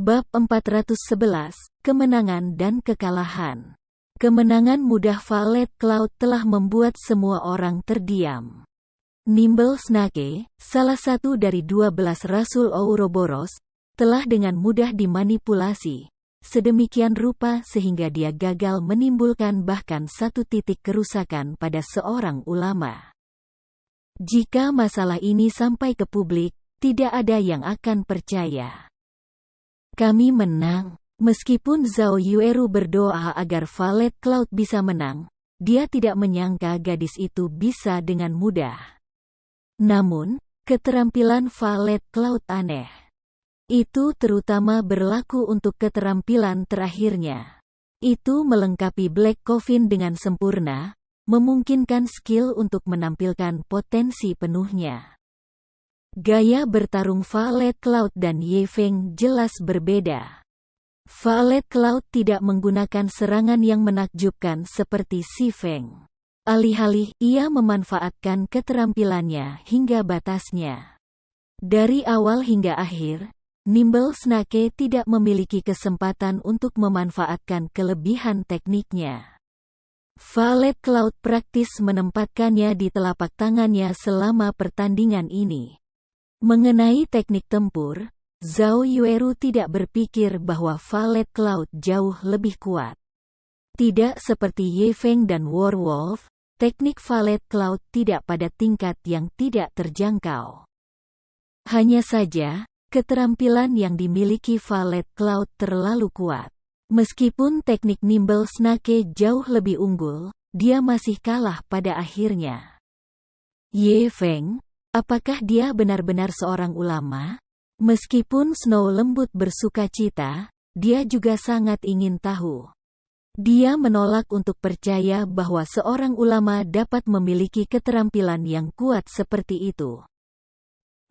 Bab 411, Kemenangan dan Kekalahan. Kemenangan mudah Violet Cloud telah membuat semua orang terdiam. Nimble Snake, salah satu dari 12 Rasul Ouroboros, telah dengan mudah dimanipulasi, sedemikian rupa sehingga dia gagal menimbulkan bahkan satu titik kerusakan pada seorang ulama. Jika masalah ini sampai ke publik, tidak ada yang akan percaya. Kami menang. Meskipun Zhao Yueru berdoa agar Violet Cloud bisa menang, dia tidak menyangka gadis itu bisa dengan mudah. Namun, keterampilan Violet Cloud aneh. Itu terutama berlaku untuk keterampilan terakhirnya. Itu melengkapi Black Coffin dengan sempurna, memungkinkan skill untuk menampilkan potensi penuhnya. Gaya bertarung Violet Cloud dan Ye Feng jelas berbeda. Violet Cloud tidak menggunakan serangan yang menakjubkan seperti si Feng. Alih-alih, ia memanfaatkan keterampilannya hingga batasnya. Dari awal hingga akhir, Nimble Snake tidak memiliki kesempatan untuk memanfaatkan kelebihan tekniknya. Violet Cloud praktis menempatkannya di telapak tangannya selama pertandingan ini. Mengenai teknik tempur, Zhao Yueru tidak berpikir bahwa Violet Cloud jauh lebih kuat. Tidak seperti Ye Feng dan Werewolf, teknik Violet Cloud tidak pada tingkat yang tidak terjangkau. Hanya saja, keterampilan yang dimiliki Violet Cloud terlalu kuat. Meskipun teknik Nimble Snake jauh lebih unggul, dia masih kalah pada akhirnya. Ye Feng, apakah dia benar-benar seorang ulama? Meskipun Snow lembut bersukacita, dia juga sangat ingin tahu. Dia menolak untuk percaya bahwa seorang ulama dapat memiliki keterampilan yang kuat seperti itu.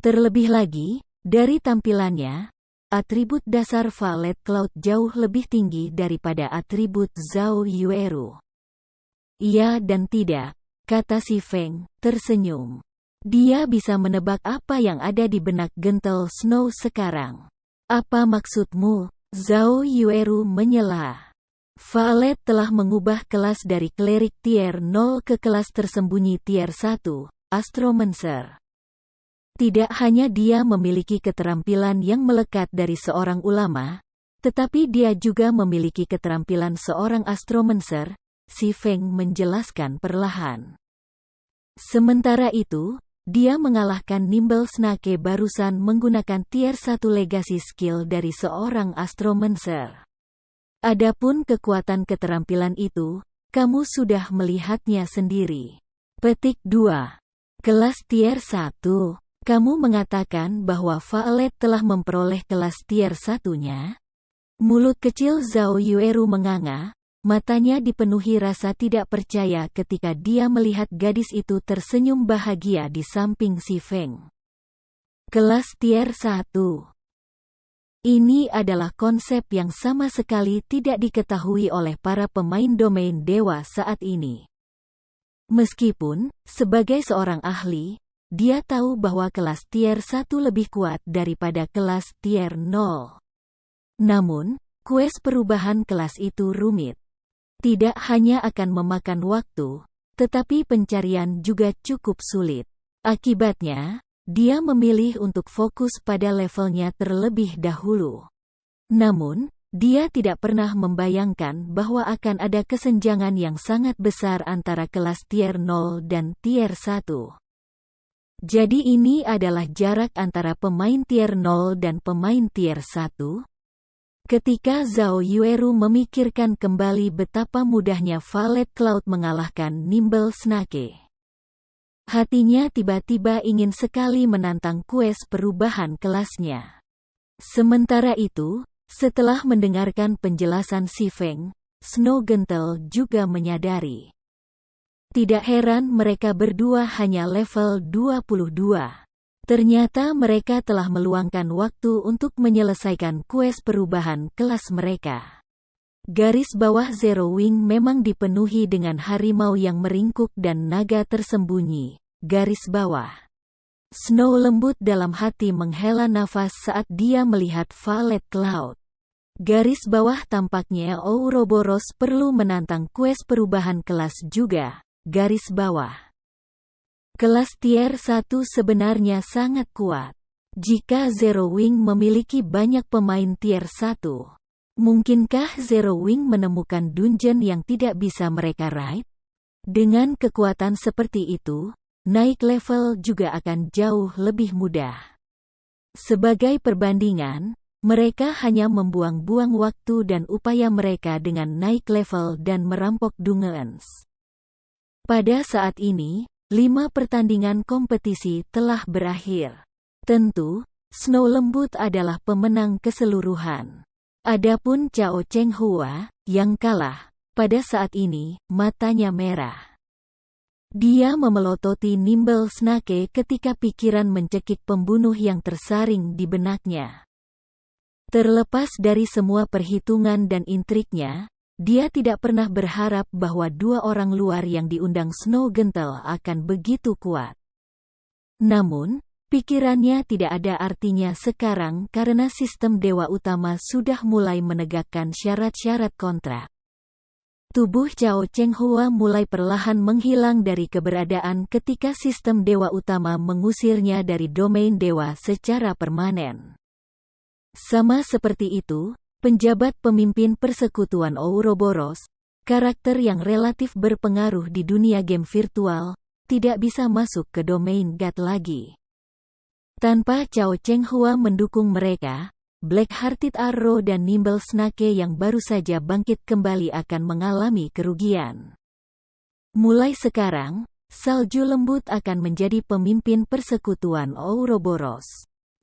Terlebih lagi, dari tampilannya, atribut dasar Violet Cloud jauh lebih tinggi daripada atribut Zhao Yueru. Iya dan tidak, kata si Feng, tersenyum. Dia bisa menebak apa yang ada di benak gentle Snow sekarang. Apa maksudmu? Zhao Yueru menyela. Violet telah mengubah kelas dari klerik tier 0 ke kelas tersembunyi tier 1, Astromancer. Tidak hanya dia memiliki keterampilan yang melekat dari seorang ulama, tetapi dia juga memiliki keterampilan seorang Astromancer, si Feng menjelaskan perlahan. Sementara itu, dia mengalahkan Nimble Snake barusan menggunakan tier 1 legacy skill dari seorang Astromancer. Adapun kekuatan keterampilan itu, kamu sudah melihatnya sendiri. Petik 2. Kelas tier 1. Kamu mengatakan bahwa Violet telah memperoleh kelas tier 1-nya? Mulut kecil Zhao Yueru menganga. Matanya dipenuhi rasa tidak percaya ketika dia melihat gadis itu tersenyum bahagia di samping si Feng. Kelas tier 1. Ini adalah konsep yang sama sekali tidak diketahui oleh para pemain domain dewa saat ini. Meskipun, sebagai seorang ahli, dia tahu bahwa kelas tier 1 lebih kuat daripada kelas tier 0. Namun, quest perubahan kelas itu rumit. Tidak hanya akan memakan waktu, tetapi pencarian juga cukup sulit. Akibatnya, dia memilih untuk fokus pada levelnya terlebih dahulu. Namun, dia tidak pernah membayangkan bahwa akan ada kesenjangan yang sangat besar antara kelas tier 0 dan tier 1. Jadi ini adalah jarak antara pemain tier 0 dan pemain tier 1? Ketika Zhao Yueru memikirkan kembali betapa mudahnya Violet Cloud mengalahkan Nimble Snake, hatinya tiba-tiba ingin sekali menantang quest perubahan kelasnya. Sementara itu, setelah mendengarkan penjelasan si Feng, Snow gentle juga menyadari. Tidak heran mereka berdua hanya level 22. Ternyata mereka telah meluangkan waktu untuk menyelesaikan quest perubahan kelas mereka. Garis bawah Zero Wing memang dipenuhi dengan harimau yang meringkuk dan naga tersembunyi. Garis bawah. Snow lembut dalam hati menghela nafas saat dia melihat Violet Cloud. Garis bawah tampaknya Ouroboros perlu menantang quest perubahan kelas juga. Garis bawah. Kelas tier 1 sebenarnya sangat kuat. Jika Zero Wing memiliki banyak pemain tier 1, mungkinkah Zero Wing menemukan dungeon yang tidak bisa mereka raid? Dengan kekuatan seperti itu, naik level juga akan jauh lebih mudah. Sebagai perbandingan, mereka hanya membuang-buang waktu dan upaya mereka dengan naik level dan merampok dungeons. Pada saat ini, 5 pertandingan kompetisi telah berakhir. Tentu, Snow Lembut adalah pemenang keseluruhan. Adapun Cao Cheng Hua, yang kalah, pada saat ini, matanya merah. Dia memelototi Nimble Snake ketika pikiran mencekik pembunuh yang tersaring di benaknya. Terlepas dari semua perhitungan dan intriknya, dia tidak pernah berharap bahwa 2 orang luar yang diundang Snow Gentle akan begitu kuat. Namun, pikirannya tidak ada artinya sekarang karena sistem Dewa Utama sudah mulai menegakkan syarat-syarat kontrak. Tubuh Cao Cheng Hua mulai perlahan menghilang dari keberadaan ketika sistem Dewa Utama mengusirnya dari domain dewa secara permanen. Sama seperti itu, penjabat pemimpin persekutuan Ouroboros, karakter yang relatif berpengaruh di dunia game virtual, tidak bisa masuk ke domain God lagi. Tanpa Cao Cheng Hua mendukung mereka, Black-Hearted Arrow dan Nimble Snake yang baru saja bangkit kembali akan mengalami kerugian. Mulai sekarang, Salju Lembut akan menjadi pemimpin persekutuan Ouroboros.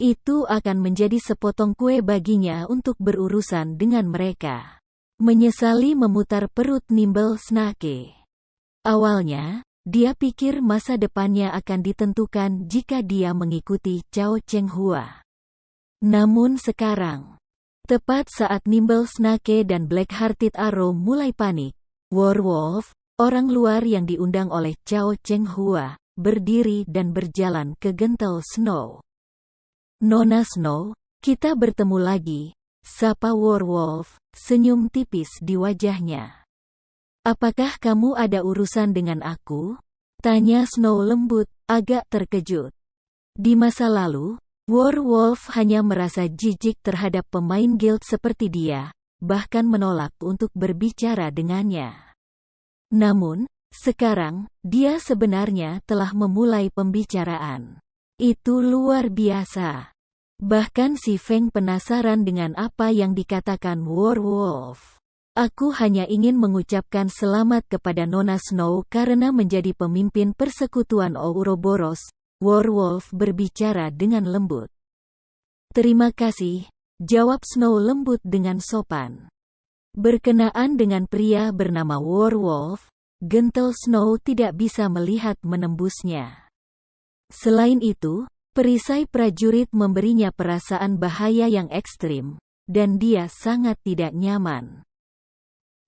Itu akan menjadi sepotong kue baginya untuk berurusan dengan mereka. Menyesali memutar perut Nimble Snake. Awalnya, dia pikir masa depannya akan ditentukan jika dia mengikuti Cao Cheng Hua. Namun sekarang, tepat saat Nimble Snake dan Black-Hearted Arrow mulai panik, Werewolf, orang luar yang diundang oleh Cao Cheng Hua, berdiri dan berjalan ke Gentle Snow. "Nona Snow, kita bertemu lagi," sapa Werewolf, senyum tipis di wajahnya. "Apakah kamu ada urusan dengan aku?" tanya Snow Lembut, agak terkejut. Di masa lalu, Werewolf hanya merasa jijik terhadap pemain guild seperti dia, bahkan menolak untuk berbicara dengannya. Namun, sekarang, dia sebenarnya telah memulai pembicaraan. Itu luar biasa. Bahkan si Feng penasaran dengan apa yang dikatakan Werewolf. "Aku hanya ingin mengucapkan selamat kepada Nona Snow karena menjadi pemimpin persekutuan Ouroboros." Werewolf berbicara dengan lembut. "Terima kasih," jawab Snow Lembut dengan sopan. Berkenaan dengan pria bernama Werewolf, Gentle Snow tidak bisa melihat menembusnya. Selain itu, perisai prajurit memberinya perasaan bahaya yang ekstrim, dan dia sangat tidak nyaman.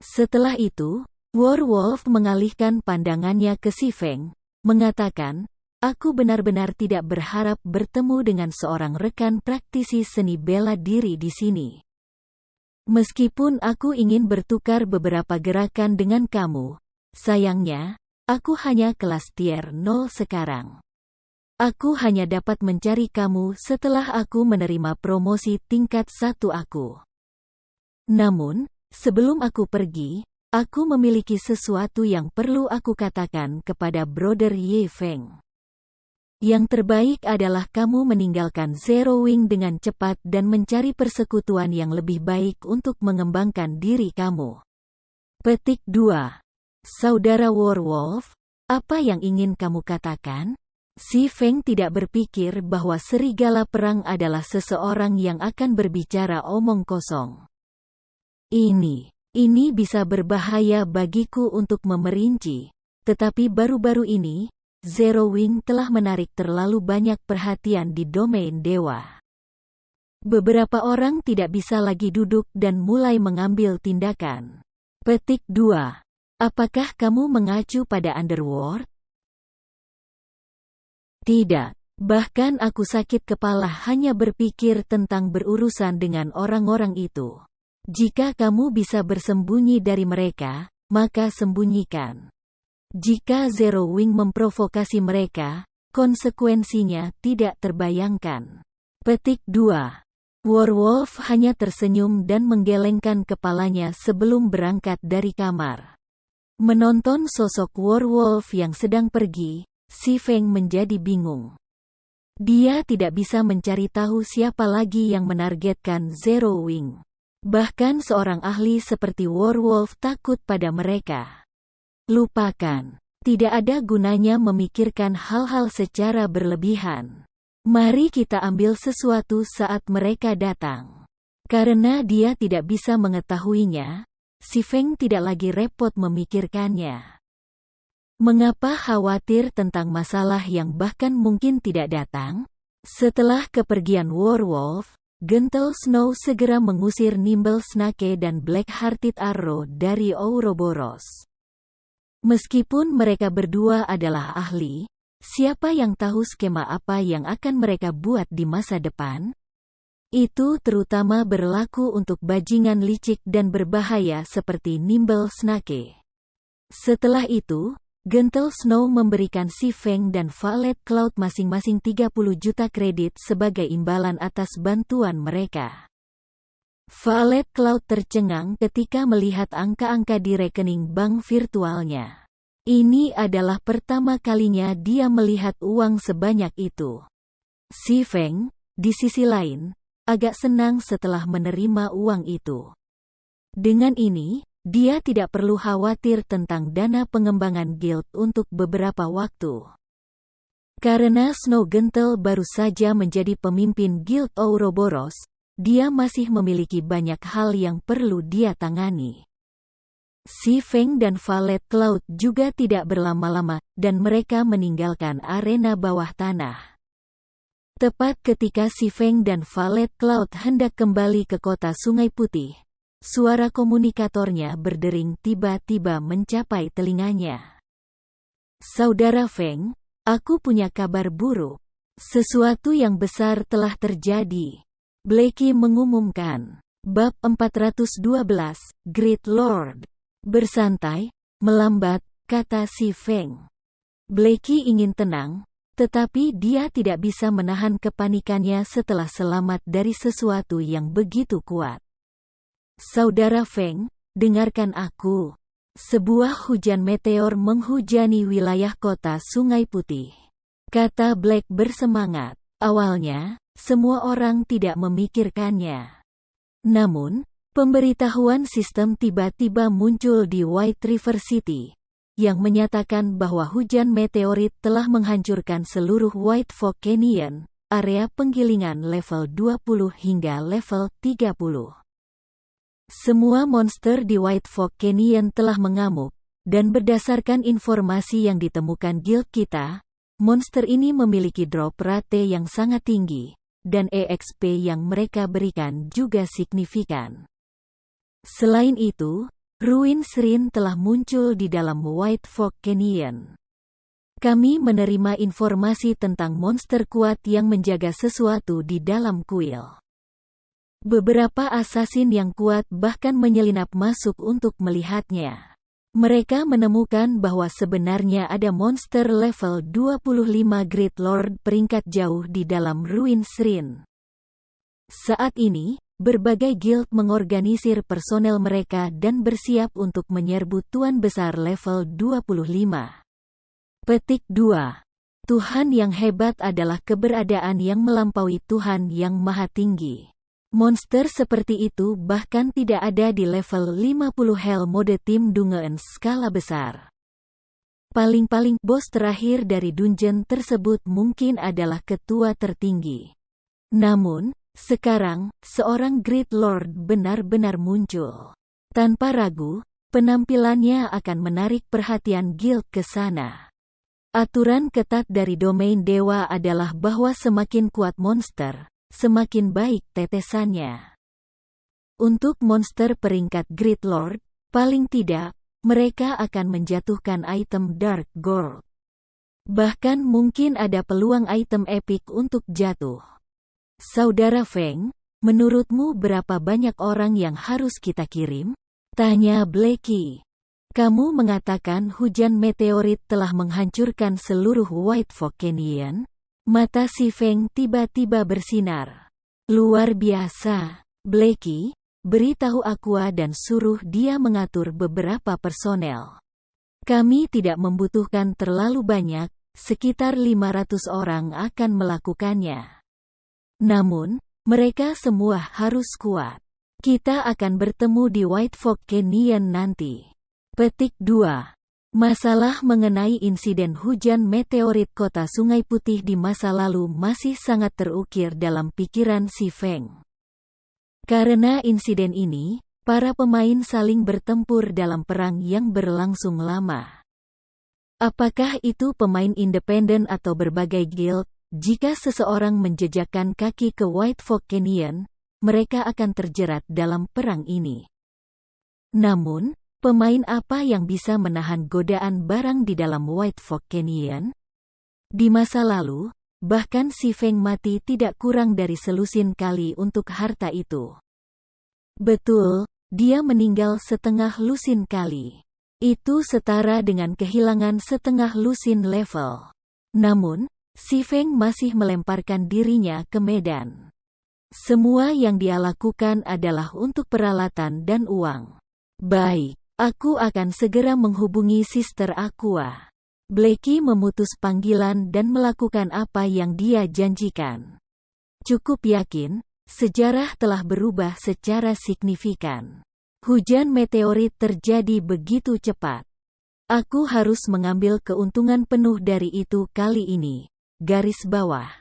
Setelah itu, Werewolf mengalihkan pandangannya ke si Feng, mengatakan, "Aku benar-benar tidak berharap bertemu dengan seorang rekan praktisi seni bela diri di sini. Meskipun aku ingin bertukar beberapa gerakan dengan kamu, sayangnya, aku hanya kelas tier 0 sekarang. Aku hanya dapat mencari kamu setelah aku menerima promosi tingkat 1 aku. Namun, sebelum aku pergi, aku memiliki sesuatu yang perlu aku katakan kepada Brother Ye Feng. Yang terbaik adalah kamu meninggalkan Zero Wing dengan cepat dan mencari persekutuan yang lebih baik untuk mengembangkan diri kamu." Petik 2. Saudara Werewolf, apa yang ingin kamu katakan? Si Feng tidak berpikir bahwa serigala perang adalah seseorang yang akan berbicara omong kosong. Ini bisa berbahaya bagiku untuk memerinci, tetapi baru-baru ini, Zero Wing telah menarik terlalu banyak perhatian di domain dewa. Beberapa orang tidak bisa lagi duduk dan mulai mengambil tindakan. Petik 2. Apakah kamu mengacu pada Underworld? Tidak. Bahkan aku sakit kepala hanya berpikir tentang berurusan dengan orang-orang itu. Jika kamu bisa bersembunyi dari mereka, maka sembunyikan. Jika Zero Wing memprovokasi mereka, konsekuensinya tidak terbayangkan. Petik 2. Werewolf hanya tersenyum dan menggelengkan kepalanya sebelum berangkat dari kamar. Menonton sosok werewolf yang sedang pergi, Si Feng menjadi bingung. Dia tidak bisa mencari tahu siapa lagi yang menargetkan Zero Wing. Bahkan seorang ahli seperti werewolf takut pada mereka. Lupakan. Tidak ada gunanya memikirkan hal-hal secara berlebihan. Mari kita ambil sesuatu saat mereka datang. Karena dia tidak bisa mengetahuinya, Si Feng tidak lagi repot memikirkannya. Mengapa khawatir tentang masalah yang bahkan mungkin tidak datang? Setelah kepergian werewolf, Gentle Snow segera mengusir Nimble Snake dan Black-Hearted Arrow dari Ouroboros. Meskipun mereka berdua adalah ahli, siapa yang tahu skema apa yang akan mereka buat di masa depan? Itu terutama berlaku untuk bajingan licik dan berbahaya seperti Nimble Snake. Setelah itu, Gentle Snow memberikan Si Feng dan Violet Cloud masing-masing 30 juta kredit sebagai imbalan atas bantuan mereka. Violet Cloud tercengang ketika melihat angka-angka di rekening bank virtualnya. Ini adalah pertama kalinya dia melihat uang sebanyak itu. Si Feng, di sisi lain, agak senang setelah menerima uang itu. Dengan ini, dia tidak perlu khawatir tentang dana pengembangan guild untuk beberapa waktu. Karena Snow Gentle baru saja menjadi pemimpin guild Ouroboros, dia masih memiliki banyak hal yang perlu dia tangani. Si Feng dan Violet Cloud juga tidak berlama-lama, dan mereka meninggalkan arena bawah tanah. Tepat ketika Si Feng dan Violet Cloud hendak kembali ke kota Sungai Putih, suara komunikatornya berdering tiba-tiba mencapai telinganya. Saudara Feng, aku punya kabar buruk. Sesuatu yang besar telah terjadi. Blackie mengumumkan. Bab 412, Great Lord. Bersantai, melambat, kata Si Feng. Blackie ingin tenang, tetapi dia tidak bisa menahan kepanikannya setelah selamat dari sesuatu yang begitu kuat. Saudara Feng, dengarkan aku. Sebuah hujan meteor menghujani wilayah kota Sungai Putih. Kata Black bersemangat. Awalnya, semua orang tidak memikirkannya. Namun, pemberitahuan sistem tiba-tiba muncul di White River City, yang menyatakan bahwa hujan meteorit telah menghancurkan seluruh White Fork Canyon, area penggilingan level 20 hingga level 30. Semua monster di White Fork Canyon telah mengamuk, dan berdasarkan informasi yang ditemukan guild kita, monster ini memiliki drop rate yang sangat tinggi, dan EXP yang mereka berikan juga signifikan. Selain itu, ruin Shrine telah muncul di dalam White Fork Canyon. Kami menerima informasi tentang monster kuat yang menjaga sesuatu di dalam kuil. Beberapa asasin yang kuat bahkan menyelinap masuk untuk melihatnya. Mereka menemukan bahwa sebenarnya ada monster level 25 Great Lord peringkat jauh di dalam ruin Shrine. Saat ini, berbagai guild mengorganisir personel mereka dan bersiap untuk menyerbu Tuan Besar level 25. Petik 2. Tuhan yang hebat adalah keberadaan yang melampaui Tuhan yang Maha Tinggi. Monster seperti itu bahkan tidak ada di level 50 Hell Mode Tim Dungeon skala besar. Paling-paling bos terakhir dari dungeon tersebut mungkin adalah ketua tertinggi. Namun, sekarang, seorang Great Lord benar-benar muncul. Tanpa ragu, penampilannya akan menarik perhatian guild ke sana. Aturan ketat dari domain dewa adalah bahwa semakin kuat monster, semakin baik tetesannya. Untuk monster peringkat Great Lord, paling tidak, mereka akan menjatuhkan item Dark Gold. Bahkan mungkin ada peluang item epic untuk jatuh. Saudara Feng, Menurutmu berapa banyak orang yang harus kita kirim? Tanya Blackie. Kamu mengatakan hujan meteorit telah menghancurkan seluruh White Fork Canyon? Mata si Feng tiba-tiba bersinar. Luar biasa. Blackie, beritahu Aqua dan suruh dia mengatur beberapa personel. Kami tidak membutuhkan terlalu banyak, sekitar 500 orang akan melakukannya. Namun, mereka semua harus kuat. Kita akan bertemu di White Fork Canyon nanti. Petik 2. Masalah mengenai insiden hujan meteorit kota Sungai Putih di masa lalu masih sangat terukir dalam pikiran si Feng. Karena insiden ini, para pemain saling bertempur dalam perang yang berlangsung lama. Apakah itu pemain independen atau berbagai guild? Jika seseorang menjejakkan kaki ke White Fork Canyon, mereka akan terjerat dalam perang ini. Namun, pemain apa yang bisa menahan godaan barang di dalam White Fork Canyon? Di masa lalu, bahkan si Feng mati tidak kurang dari selusin kali untuk harta itu. Betul, dia meninggal setengah lusin kali. Itu setara dengan kehilangan setengah lusin level. Namun, si Feng masih melemparkan dirinya ke medan. Semua yang dia lakukan adalah untuk peralatan dan uang. Baik, aku akan segera menghubungi Sister Aqua. Blackie memutus panggilan dan melakukan apa yang dia janjikan. Cukup yakin, sejarah telah berubah secara signifikan. Hujan meteorit terjadi begitu cepat. Aku harus mengambil keuntungan penuh dari itu kali ini. Garis bawah.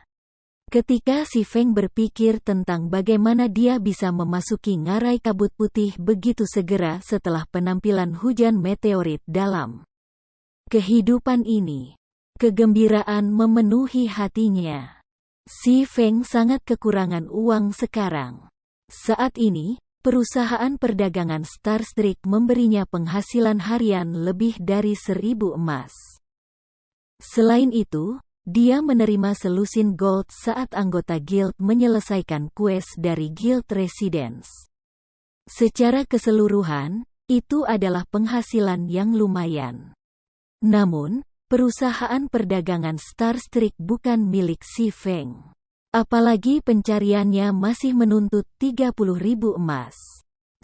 Ketika si Feng berpikir tentang bagaimana dia bisa memasuki ngarai kabut putih begitu segera setelah penampilan hujan meteorit dalam kehidupan ini, kegembiraan memenuhi hatinya. Si Feng sangat kekurangan uang sekarang. Saat ini, perusahaan perdagangan Starstreak memberinya penghasilan harian lebih dari 1.000 emas. Selain itu, dia menerima selusin gold saat anggota guild menyelesaikan kues dari Guild Residence. Secara keseluruhan, itu adalah penghasilan yang lumayan. Namun, perusahaan perdagangan Starstreak bukan milik si Feng. Apalagi pencariannya masih menuntut 30.000 emas.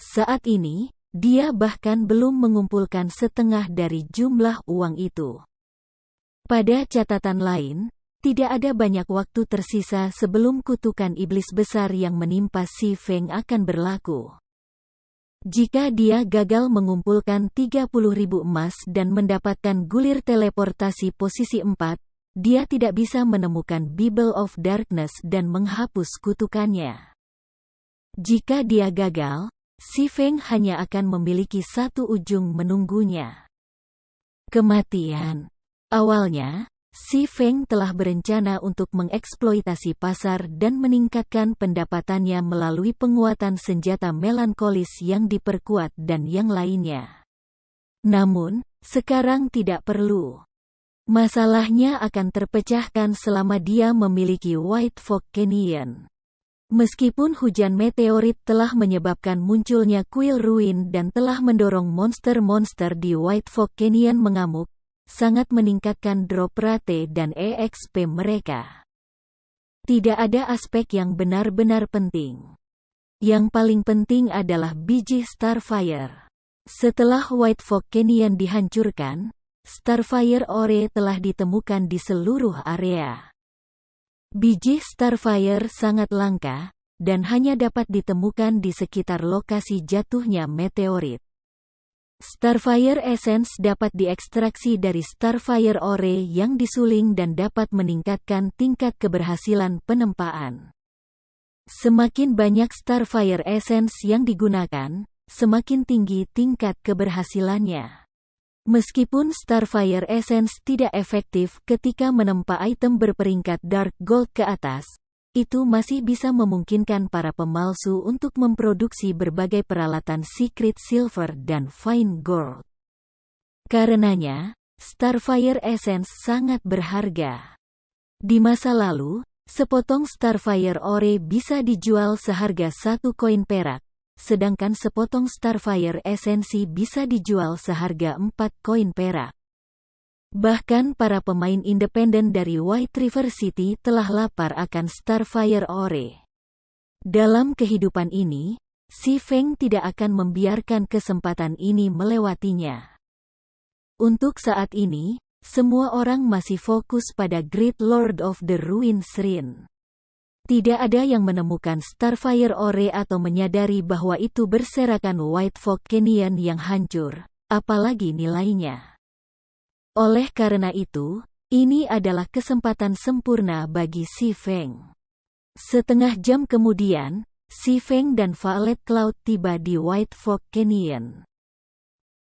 Saat ini, dia bahkan belum mengumpulkan setengah dari jumlah uang itu. Pada catatan lain, tidak ada banyak waktu tersisa sebelum kutukan iblis besar yang menimpa si Feng akan berlaku. Jika dia gagal mengumpulkan 30.000 emas dan mendapatkan gulir teleportasi posisi 4, dia tidak bisa menemukan Bible of Darkness dan menghapus kutukannya. Jika dia gagal, si Feng hanya akan memiliki satu ujung menunggunya. Kematian. Awalnya, si Feng telah berencana untuk mengeksploitasi pasar dan meningkatkan pendapatannya melalui penguatan senjata melankolis yang diperkuat dan yang lainnya. Namun, sekarang tidak perlu. Masalahnya akan terpecahkan selama dia memiliki White Fork Canyon. Meskipun hujan meteorit telah menyebabkan munculnya kuil ruin dan telah mendorong monster-monster di White Fork Canyon mengamuk, sangat meningkatkan drop rate dan EXP mereka. Tidak ada aspek yang benar-benar penting. Yang paling penting adalah biji Starfire. Setelah White Fork Canyon dihancurkan, Starfire Ore telah ditemukan di seluruh area. Biji Starfire sangat langka, dan hanya dapat ditemukan di sekitar lokasi jatuhnya meteorit. Starfire Essence dapat diekstraksi dari Starfire Ore yang disuling dan dapat meningkatkan tingkat keberhasilan penempaan. Semakin banyak Starfire Essence yang digunakan, semakin tinggi tingkat keberhasilannya. Meskipun Starfire Essence tidak efektif ketika menempa item berperingkat Dark Gold ke atas, itu masih bisa memungkinkan para pemalsu untuk memproduksi berbagai peralatan Secret Silver dan Fine Gold. Karenanya, Starfire Essence sangat berharga. Di masa lalu, Sepotong Starfire Ore bisa dijual seharga 1 koin perak, sedangkan sepotong Starfire Esensi bisa dijual seharga 4 koin perak. Bahkan para pemain independen dari White River City telah lapar akan Starfire Ore. Dalam kehidupan ini, Si Feng tidak akan membiarkan kesempatan ini melewatinya. Untuk saat ini, semua orang masih fokus pada Great Lord of the Ruin Shrine. Tidak ada yang menemukan Starfire Ore atau menyadari bahwa itu berserakan White Fog Canyon yang hancur, apalagi nilainya. Oleh karena itu, ini adalah kesempatan sempurna bagi Si Feng. Setengah jam kemudian, Si Feng dan Violet Cloud tiba di White Fog Canyon.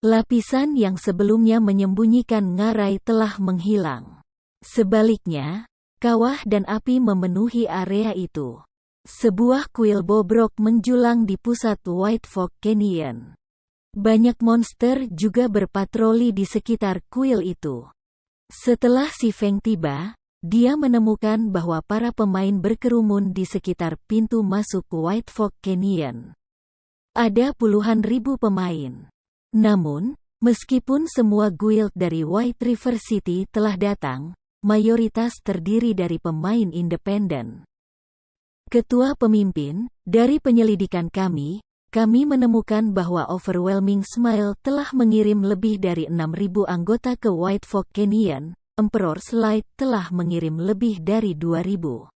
Lapisan yang sebelumnya menyembunyikan ngarai telah menghilang. Sebaliknya, kawah dan api memenuhi area itu. Sebuah kuil bobrok menjulang di pusat White Fog Canyon. Banyak monster juga berpatroli di sekitar kuil itu. Setelah Si Feng tiba, dia menemukan bahwa para pemain berkerumun di sekitar pintu masuk White Fog Canyon. Ada puluhan ribu pemain. Namun, meskipun semua guild dari White River City telah datang, mayoritas terdiri dari pemain independen. Ketua pemimpin, dari penyelidikan kami menemukan bahwa Overwhelming Smile telah mengirim lebih dari 6.000 anggota ke White Fog Canyon, Emperor's Light telah mengirim lebih dari 2.000.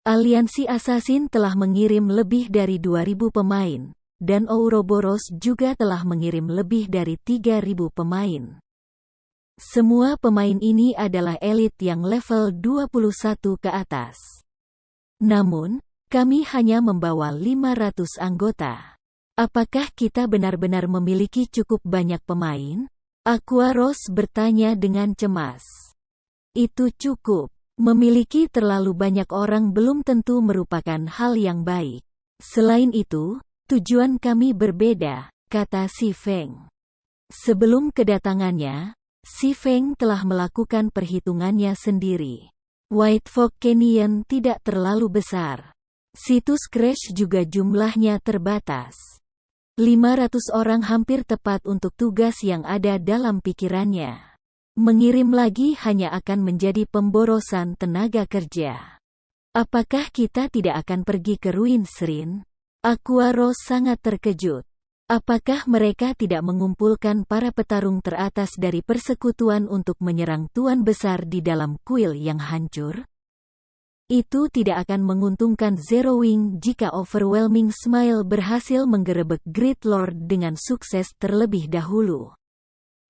Aliansi Assassin telah mengirim lebih dari 2.000 pemain. Dan Ouroboros juga telah mengirim lebih dari 3.000 pemain. Semua pemain ini adalah elit yang level 21 ke atas. Namun, kami hanya membawa 500 anggota. Apakah kita benar-benar memiliki cukup banyak pemain? Aquaros bertanya dengan cemas. Itu cukup. Memiliki terlalu banyak orang belum tentu merupakan hal yang baik. Selain itu, tujuan kami berbeda, kata Si Feng. Sebelum kedatangannya, Si Feng telah melakukan perhitungannya sendiri. White Fog Canyon tidak terlalu besar. Situs crash juga jumlahnya terbatas. 500 orang hampir tepat untuk tugas yang ada dalam pikirannya. Mengirim lagi hanya akan menjadi pemborosan tenaga kerja. Apakah kita tidak akan pergi ke Ruin Shrine? Aquaros sangat terkejut. Apakah mereka tidak mengumpulkan para petarung teratas dari persekutuan untuk menyerang tuan besar di dalam kuil yang hancur? Itu tidak akan menguntungkan Zero Wing jika Overwhelming Smile berhasil menggerebek Great Lord dengan sukses terlebih dahulu.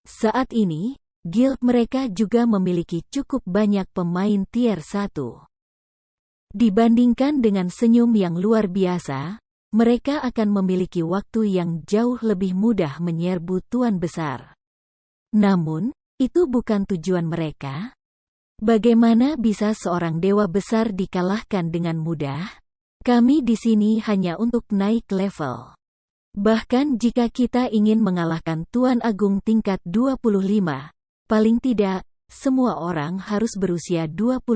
Saat ini, guild mereka juga memiliki cukup banyak pemain tier 1. Dibandingkan dengan senyum yang luar biasa, mereka akan memiliki waktu yang jauh lebih mudah menyerbu tuan besar. Namun, itu bukan tujuan mereka. Bagaimana bisa seorang dewa besar dikalahkan dengan mudah? Kami di sini hanya untuk naik level. Bahkan jika kita ingin mengalahkan Tuan Agung tingkat 25, paling tidak, semua orang harus berusia 25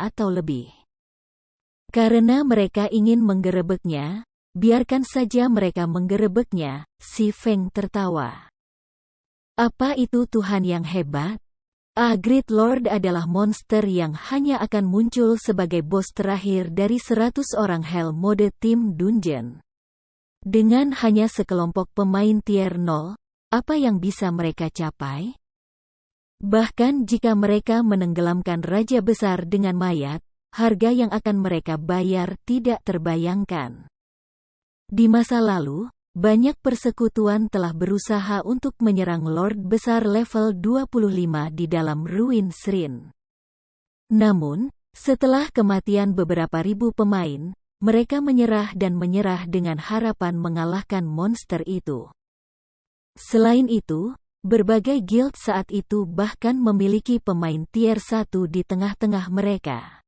atau lebih. Karena mereka ingin menggerebeknya, biarkan saja mereka menggerebeknya, Si Feng tertawa. Apa itu Tuhan yang hebat? Great Lord adalah monster yang hanya akan muncul sebagai bos terakhir dari 100 orang Hell Mode Team Dungeon. Dengan hanya sekelompok pemain tier 0, apa yang bisa mereka capai? Bahkan jika mereka menenggelamkan Raja Besar dengan mayat, harga yang akan mereka bayar tidak terbayangkan. Di masa lalu, banyak persekutuan telah berusaha untuk menyerang Lord Besar level 25 di dalam Ruin Shrine. Namun, setelah kematian beberapa ribu pemain, mereka menyerah dengan harapan mengalahkan monster itu. Selain itu, berbagai guild saat itu bahkan memiliki pemain tier 1 di tengah-tengah mereka.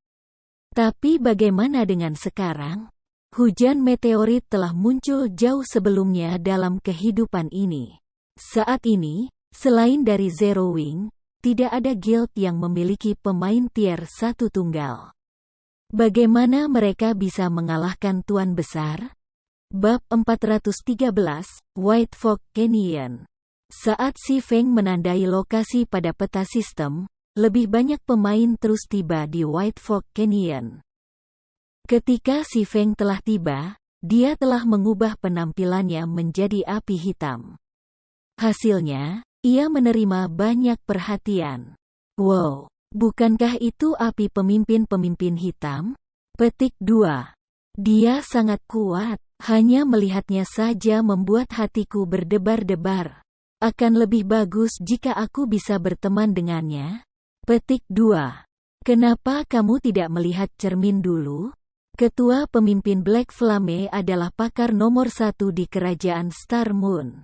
Tapi bagaimana dengan sekarang? Hujan meteorit telah muncul jauh sebelumnya dalam kehidupan ini. Saat ini, selain dari Zero Wing, tidak ada guild yang memiliki pemain tier 1 tunggal. Bagaimana mereka bisa mengalahkan Tuan Besar? Bab 413, White Fork Canyon. Saat Si Feng menandai lokasi pada peta sistem, lebih banyak pemain terus tiba di White Fork Canyon. Ketika Si Feng telah tiba, dia telah mengubah penampilannya menjadi api hitam. Hasilnya, ia menerima banyak perhatian. Wow! Bukankah itu api pemimpin-pemimpin hitam? Petik 2. Dia sangat kuat, hanya melihatnya saja membuat hatiku berdebar-debar. Akan lebih bagus jika aku bisa berteman dengannya. Petik 2. Kenapa kamu tidak melihat cermin dulu? Ketua pemimpin Black Flame adalah pakar nomor 1 di kerajaan Star Moon.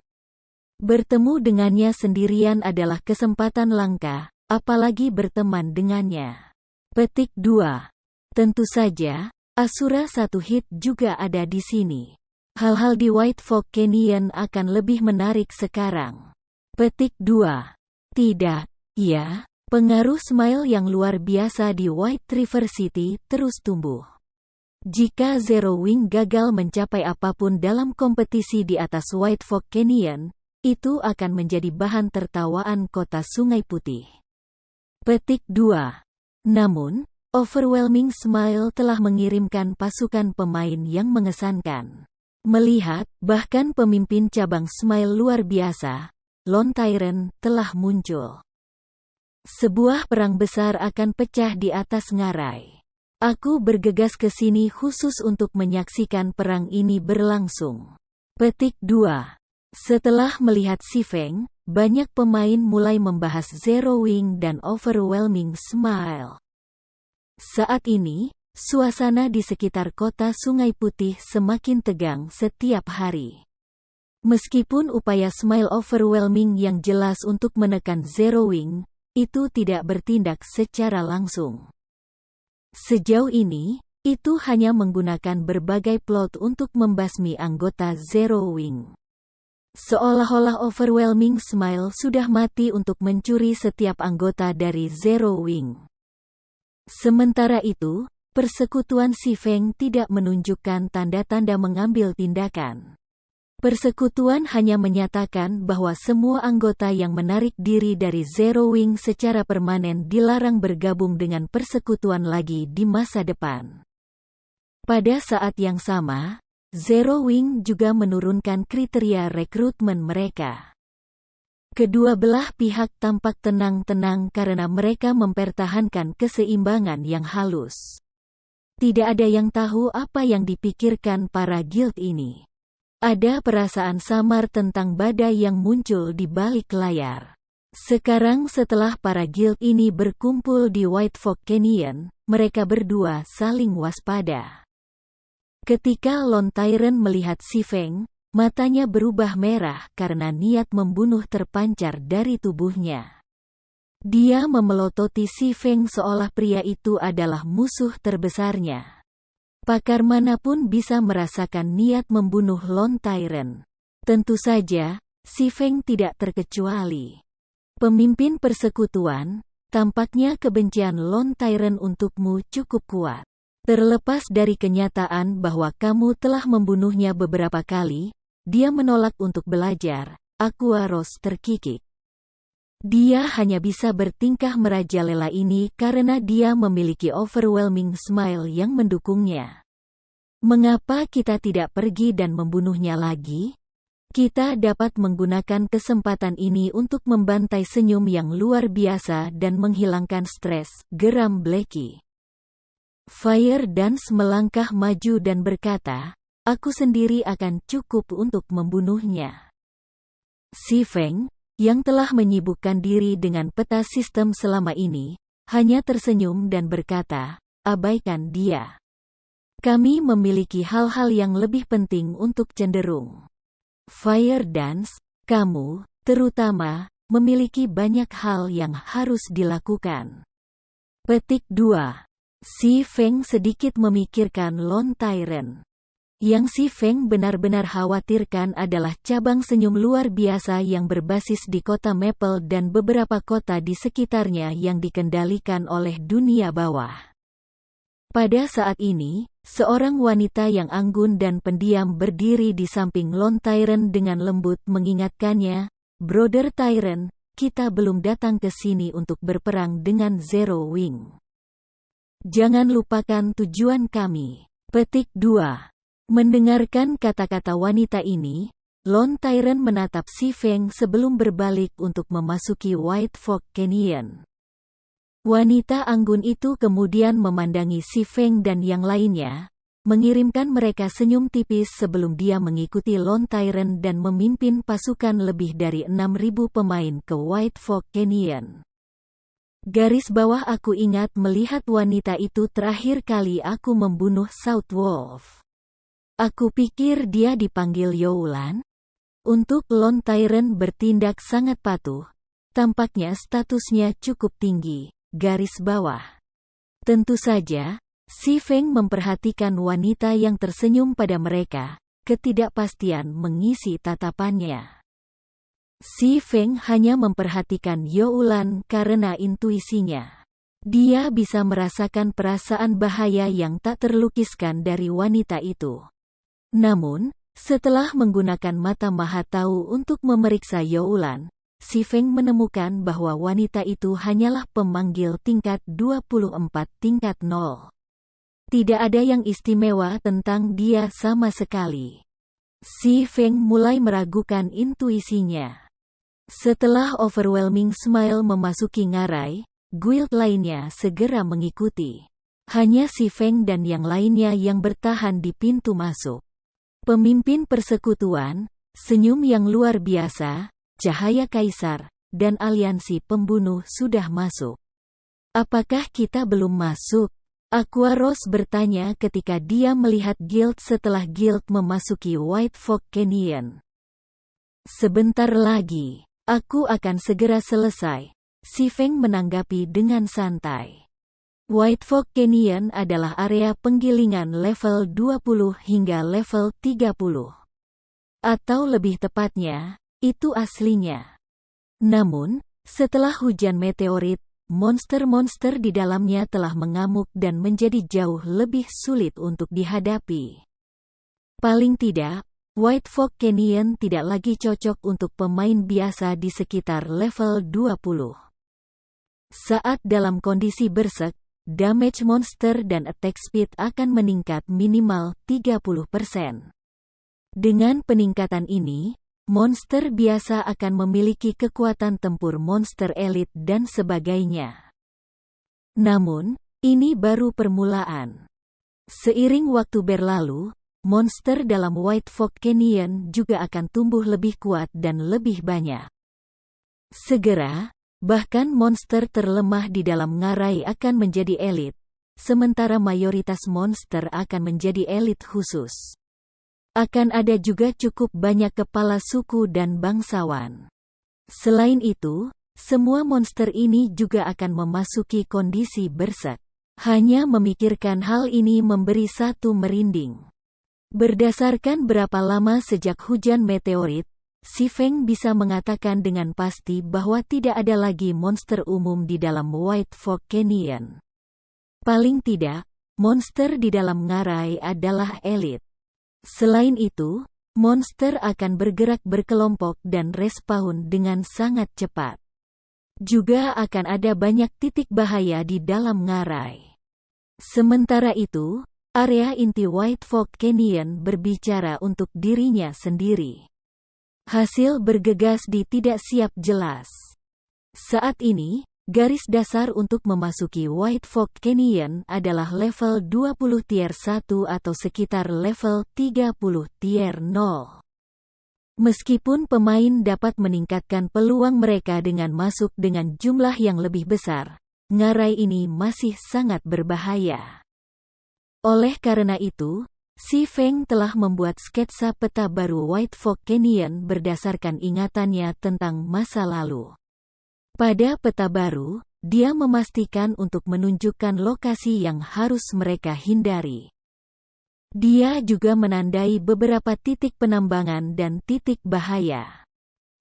Bertemu dengannya sendirian adalah kesempatan langka. Apalagi berteman dengannya. Petik 2. Tentu saja, Asura satu hit juga ada di sini. Hal-hal di White Fork Canyon akan lebih menarik sekarang. Petik 2. Tidak, ya, pengaruh Smile yang luar biasa di White River City terus tumbuh. Jika Zero Wing gagal mencapai apapun dalam kompetisi di atas White Fork Canyon, itu akan menjadi bahan tertawaan kota Sungai Putih. Petik 2. Namun, Overwhelming Smile telah mengirimkan pasukan pemain yang mengesankan. Melihat, bahkan pemimpin cabang Smile luar biasa, Lone Tyrant, telah muncul. Sebuah perang besar akan pecah di atas ngarai. Aku bergegas ke sini khusus untuk menyaksikan perang ini berlangsung. Petik 2. Setelah melihat Si Feng, banyak pemain mulai membahas Zero Wing dan Overwhelming Smile. Saat ini, suasana di sekitar kota Sungai Putih semakin tegang setiap hari. Meskipun upaya Smile Overwhelming yang jelas untuk menekan Zero Wing, itu tidak bertindak secara langsung. Sejauh ini, itu hanya menggunakan berbagai plot untuk membasmi anggota Zero Wing. Seolah-olah Overwhelming Smile sudah mati untuk mencuri setiap anggota dari Zero Wing. Sementara itu, persekutuan Si Feng tidak menunjukkan tanda-tanda mengambil tindakan. Persekutuan hanya menyatakan bahwa semua anggota yang menarik diri dari Zero Wing secara permanen dilarang bergabung dengan persekutuan lagi di masa depan. Pada saat yang sama, Zero Wing juga menurunkan kriteria rekrutmen mereka. Kedua belah pihak tampak tenang-tenang karena mereka mempertahankan keseimbangan yang halus. Tidak ada yang tahu apa yang dipikirkan para guild ini. Ada perasaan samar tentang badai yang muncul di balik layar. Sekarang setelah para guild ini berkumpul di White Fork Canyon, mereka berdua saling waspada. Ketika Lone Tyrant melihat Si Feng, matanya berubah merah karena niat membunuh terpancar dari tubuhnya. Dia memelototi Si Feng seolah pria itu adalah musuh terbesarnya. Pakar manapun bisa merasakan niat membunuh Lone Tyrant. Tentu saja, Si Feng tidak terkecuali. Pemimpin persekutuan, tampaknya kebencian Lone Tyrant untukmu cukup kuat. Terlepas dari kenyataan bahwa kamu telah membunuhnya beberapa kali, dia menolak untuk belajar. Aquaros terkikik. Dia hanya bisa bertingkah merajalela ini karena dia memiliki Overwhelming Smile yang mendukungnya. Mengapa kita tidak pergi dan membunuhnya lagi? Kita dapat menggunakan kesempatan ini untuk membantai senyum yang luar biasa dan menghilangkan stres, geram Blackie. Fire Dance melangkah maju dan berkata, aku sendiri akan cukup untuk membunuhnya. Si Feng, yang telah menyibukkan diri dengan peta sistem selama ini, hanya tersenyum dan berkata, abaikan dia. Kami memiliki hal-hal yang lebih penting untuk cenderung. Fire Dance, kamu, terutama, memiliki banyak hal yang harus dilakukan. Petik 2. Si Feng sedikit memikirkan Lone Tyrant. Yang Si Feng benar-benar khawatirkan adalah cabang senyum luar biasa yang berbasis di kota Maple dan beberapa kota di sekitarnya yang dikendalikan oleh dunia bawah. Pada saat ini, seorang wanita yang anggun dan pendiam berdiri di samping Lon Tyrant dengan lembut mengingatkannya, "Brother Tyrant, kita belum datang ke sini untuk berperang dengan Zero Wing. Jangan lupakan tujuan kami." Petik 2. Mendengarkan kata-kata wanita ini, Lon Tyrant menatap Si Feng sebelum berbalik untuk memasuki White Fork Canyon. Wanita anggun itu kemudian memandangi Si Feng dan yang lainnya, mengirimkan mereka senyum tipis sebelum dia mengikuti Lon Tyrant dan memimpin pasukan lebih dari 6.000 pemain ke White Fork Canyon. Garis bawah aku ingat melihat wanita itu terakhir kali aku membunuh South Wolf. Aku pikir dia dipanggil Youlan. Untuk Lon Tyrant bertindak sangat patuh. Tampaknya statusnya cukup tinggi. Garis bawah. Tentu saja, Si Feng memperhatikan wanita yang tersenyum pada mereka. Ketidakpastian mengisi tatapannya. Si Feng hanya memperhatikan Youlan karena intuisinya. Dia bisa merasakan perasaan bahaya yang tak terlukiskan dari wanita itu. Namun, setelah menggunakan mata maha tahu untuk memeriksa Youlan, Si Feng menemukan bahwa wanita itu hanyalah pemanggil tingkat 24 tingkat 0. Tidak ada yang istimewa tentang dia sama sekali. Si Feng mulai meragukan intuisinya. Setelah overwhelming smile memasuki ngarai, guild lainnya segera mengikuti. Hanya Si Feng dan yang lainnya yang bertahan di pintu masuk. Pemimpin persekutuan, senyum yang luar biasa, cahaya kaisar, dan aliansi pembunuh sudah masuk. Apakah kita belum masuk? Aquaros bertanya ketika dia melihat guild setelah guild memasuki White Fork Canyon. Sebentar lagi, aku akan segera selesai. Si Feng menanggapi dengan santai. White Fork Canyon adalah area penggilingan level 20 hingga level 30. Atau lebih tepatnya, itu aslinya. Namun, setelah hujan meteorit, monster-monster di dalamnya telah mengamuk dan menjadi jauh lebih sulit untuk dihadapi. Paling tidak, White Fork Canyon tidak lagi cocok untuk pemain biasa di sekitar level 20. Saat dalam kondisi berserk, damage monster dan attack speed akan meningkat minimal 30%. Dengan peningkatan ini, monster biasa akan memiliki kekuatan tempur monster elit dan sebagainya. Namun, ini baru permulaan. Seiring waktu berlalu, monster dalam White Fork Canyon juga akan tumbuh lebih kuat dan lebih banyak. Segera, bahkan monster terlemah di dalam ngarai akan menjadi elit, sementara mayoritas monster akan menjadi elit khusus. Akan ada juga cukup banyak kepala suku dan bangsawan. Selain itu, semua monster ini juga akan memasuki kondisi berserk. Hanya memikirkan hal ini memberi satu merinding. Berdasarkan berapa lama sejak hujan meteorit, Si Feng bisa mengatakan dengan pasti bahwa tidak ada lagi monster umum di dalam White Fork Canyon. Paling tidak, monster di dalam ngarai adalah elit. Selain itu, monster akan bergerak berkelompok dan respawn dengan sangat cepat. Juga akan ada banyak titik bahaya di dalam ngarai. Sementara itu, area inti White Fork Canyon berbicara untuk dirinya sendiri. Hasil bergegas di tidak siap jelas. Saat ini, garis dasar untuk memasuki White Fork Canyon adalah level 20 tier 1 atau sekitar level 30 tier 0. Meskipun pemain dapat meningkatkan peluang mereka dengan masuk dengan jumlah yang lebih besar, ngarai ini masih sangat berbahaya. Oleh karena itu, Si Feng telah membuat sketsa peta baru White Fork Canyon berdasarkan ingatannya tentang masa lalu. Pada peta baru, dia memastikan untuk menunjukkan lokasi yang harus mereka hindari. Dia juga menandai beberapa titik penambangan dan titik bahaya.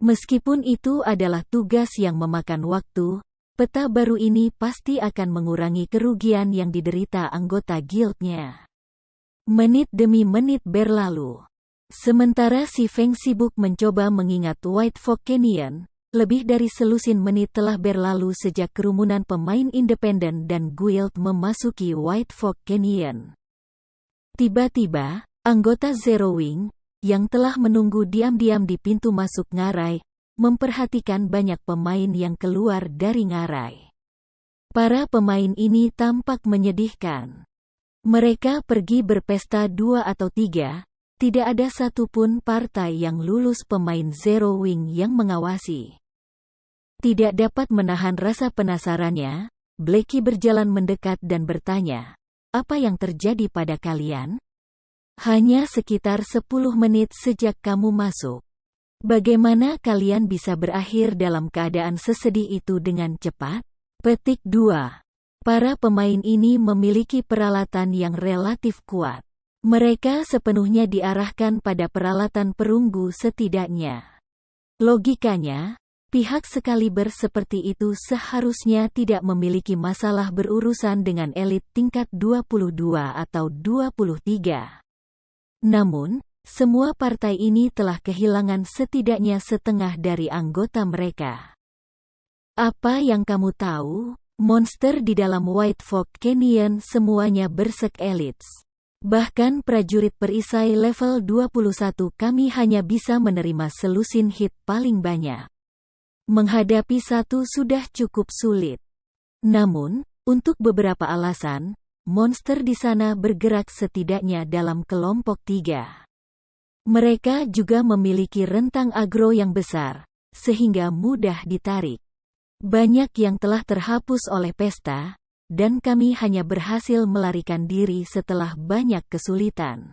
Meskipun itu adalah tugas yang memakan waktu, Peta baru ini pasti akan mengurangi kerugian yang diderita anggota guildnya. Menit demi menit berlalu. Sementara si Feng sibuk mencoba mengingat White Fork Canyon, lebih dari selusin menit telah berlalu sejak kerumunan pemain independen dan guild memasuki White Fork Canyon. Tiba-tiba, anggota Zero Wing, yang telah menunggu diam-diam di pintu masuk ngarai, memperhatikan banyak pemain yang keluar dari ngarai. Para pemain ini tampak menyedihkan. Mereka pergi berpesta 2 atau 3, tidak ada satupun partai yang lulus pemain Zero Wing yang mengawasi. Tidak dapat menahan rasa penasarannya, Blackie berjalan mendekat dan bertanya, "Apa yang terjadi pada kalian? Hanya sekitar 10 menit sejak kamu masuk. Bagaimana kalian bisa berakhir dalam keadaan sesedih itu dengan cepat?" Petik 2. Para pemain ini memiliki peralatan yang relatif kuat. Mereka sepenuhnya diarahkan pada peralatan perunggu setidaknya. Logikanya, pihak sekaliber seperti itu seharusnya tidak memiliki masalah berurusan dengan elit tingkat 22 atau 23. Namun, semua partai ini telah kehilangan setidaknya setengah dari anggota mereka. Apa yang kamu tahu? Monster di dalam White Fork Canyon semuanya bersek elites. Bahkan prajurit perisai level 21 kami hanya bisa menerima selusin hit paling banyak. Menghadapi satu sudah cukup sulit. Namun, untuk beberapa alasan, monster di sana bergerak setidaknya dalam kelompok 3. Mereka juga memiliki rentang agro yang besar, sehingga mudah ditarik. Banyak yang telah terhapus oleh pesta, dan kami hanya berhasil melarikan diri setelah banyak kesulitan.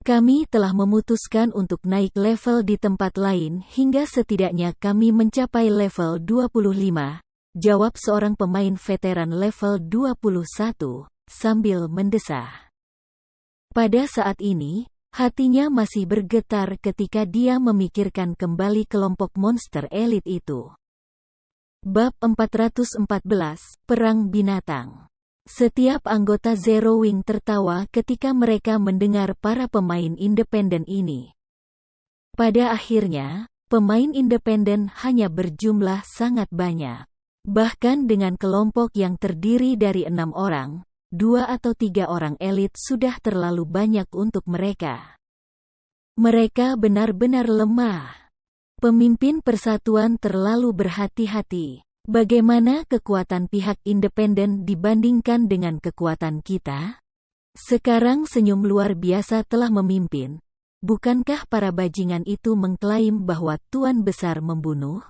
Kami telah memutuskan untuk naik level di tempat lain hingga setidaknya kami mencapai level 25, jawab seorang pemain veteran level 21, sambil mendesah. Pada saat ini, hatinya masih bergetar ketika dia memikirkan kembali kelompok monster elit itu. Bab 414, Perang Binatang. Setiap anggota Zero Wing tertawa ketika mereka mendengar para pemain independen ini. Pada akhirnya, pemain independen hanya berjumlah sangat banyak. Bahkan dengan kelompok yang terdiri dari 6 orang, 2 atau 3 orang elit sudah terlalu banyak untuk mereka. Mereka benar-benar lemah. Pemimpin persatuan terlalu berhati-hati. Bagaimana kekuatan pihak independen dibandingkan dengan kekuatan kita? Sekarang senyum luar biasa telah memimpin. Bukankah para bajingan itu mengklaim bahwa Tuan Besar membunuh?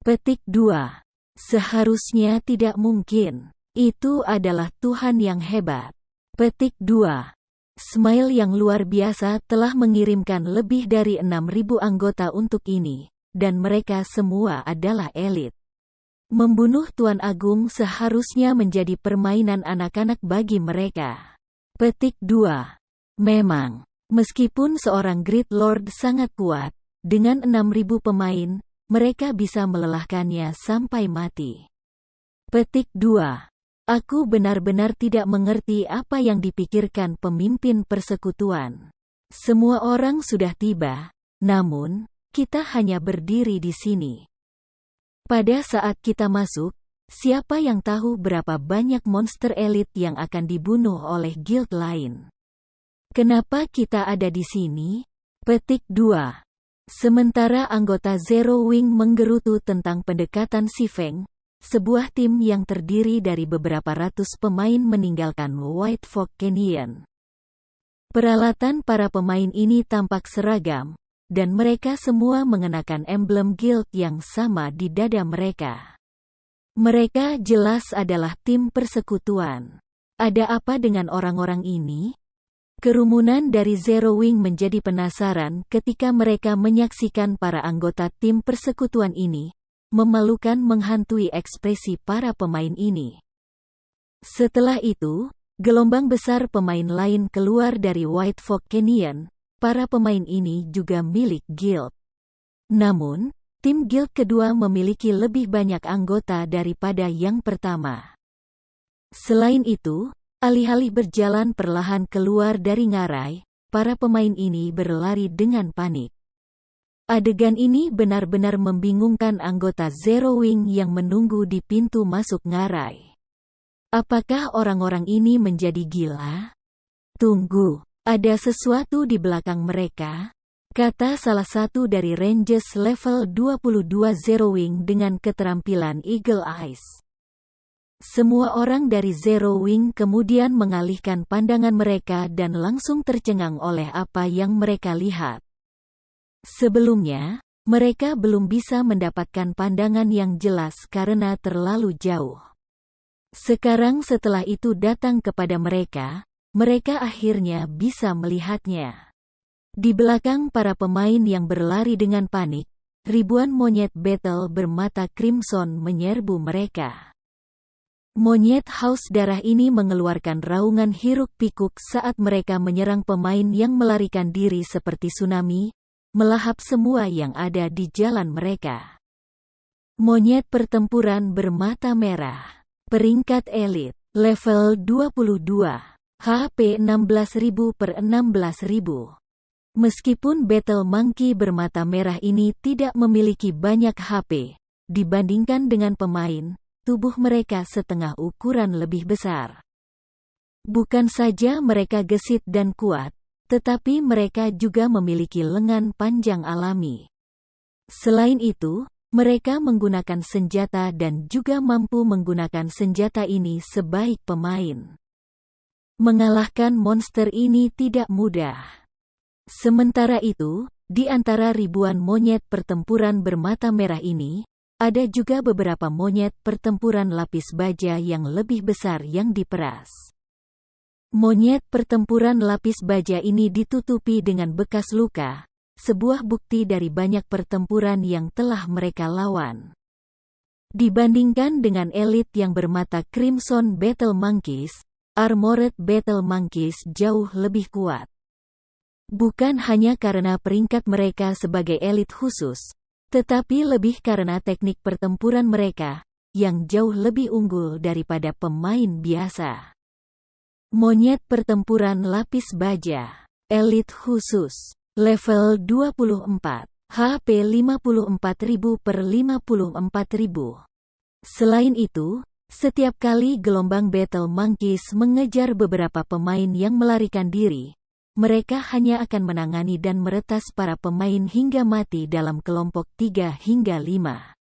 Petik 2. Seharusnya tidak mungkin. Itu adalah Tuhan yang hebat. Petik 2. Smile yang luar biasa telah mengirimkan lebih dari 6.000 anggota untuk ini, dan mereka semua adalah elit. Membunuh Tuan Agung seharusnya menjadi permainan anak-anak bagi mereka. Petik 2. Memang, meskipun seorang Great Lord sangat kuat, dengan 6.000 pemain, mereka bisa melelahkannya sampai mati. Petik 2. Aku benar-benar tidak mengerti apa yang dipikirkan pemimpin persekutuan. Semua orang sudah tiba, namun, kita hanya berdiri di sini. Pada saat kita masuk, siapa yang tahu berapa banyak monster elit yang akan dibunuh oleh guild lain? Kenapa kita ada di sini? Petik 2. Sementara anggota Zero Wing menggerutu tentang pendekatan si Feng, sebuah tim yang terdiri dari beberapa ratus pemain meninggalkan White Fork Canyon. Peralatan para pemain ini tampak seragam, dan mereka semua mengenakan emblem guild yang sama di dada mereka. Mereka jelas adalah tim persekutuan. Ada apa dengan orang-orang ini? Kerumunan dari Zero Wing menjadi penasaran ketika mereka menyaksikan para anggota tim persekutuan ini, memalukan menghantui ekspresi para pemain ini. Setelah itu, gelombang besar pemain lain keluar dari White Fork Canyon. Para pemain ini juga milik guild. Namun, tim guild kedua memiliki lebih banyak anggota daripada yang pertama. Selain itu, alih-alih berjalan perlahan keluar dari ngarai, para pemain ini berlari dengan panik. Adegan ini benar-benar membingungkan anggota Zero Wing yang menunggu di pintu masuk ngarai. Apakah orang-orang ini menjadi gila? Tunggu, ada sesuatu di belakang mereka, kata salah satu dari Rangers level 22 Zero Wing dengan keterampilan Eagle Eyes. Semua orang dari Zero Wing kemudian mengalihkan pandangan mereka dan langsung tercengang oleh apa yang mereka lihat. Sebelumnya, mereka belum bisa mendapatkan pandangan yang jelas karena terlalu jauh. Sekarang setelah itu datang kepada mereka, mereka akhirnya bisa melihatnya. Di belakang para pemain yang berlari dengan panik, ribuan monyet battle bermata crimson menyerbu mereka. Monyet haus darah ini mengeluarkan raungan hiruk-pikuk saat mereka menyerang pemain yang melarikan diri seperti tsunami, melahap semua yang ada di jalan mereka. Monyet pertempuran bermata merah. Peringkat elit. Level 22. HP 16.000 per 16.000. Meskipun Battle Monkey bermata merah ini tidak memiliki banyak HP, dibandingkan dengan pemain, tubuh mereka setengah ukuran lebih besar. Bukan saja mereka gesit dan kuat, tetapi mereka juga memiliki lengan panjang alami. Selain itu, mereka menggunakan senjata dan juga mampu menggunakan senjata ini sebaik pemain. Mengalahkan monster ini tidak mudah. Sementara itu, di antara ribuan monyet pertempuran bermata merah ini, ada juga beberapa monyet pertempuran lapis baja yang lebih besar yang diperas. Monyet pertempuran lapis baja ini ditutupi dengan bekas luka, sebuah bukti dari banyak pertempuran yang telah mereka lawan. Dibandingkan dengan elit yang bermata Crimson Battle Monkeys, Armored Battle Monkeys jauh lebih kuat. Bukan hanya karena peringkat mereka sebagai elit khusus, tetapi lebih karena teknik pertempuran mereka, yang jauh lebih unggul daripada pemain biasa. Monyet pertempuran lapis baja. Elit khusus. Level 24. HP 54.000 per 54.000. Selain itu, setiap kali gelombang Battle Monkeys mengejar beberapa pemain yang melarikan diri, mereka hanya akan menangani dan meretas para pemain hingga mati dalam kelompok 3 hingga 5.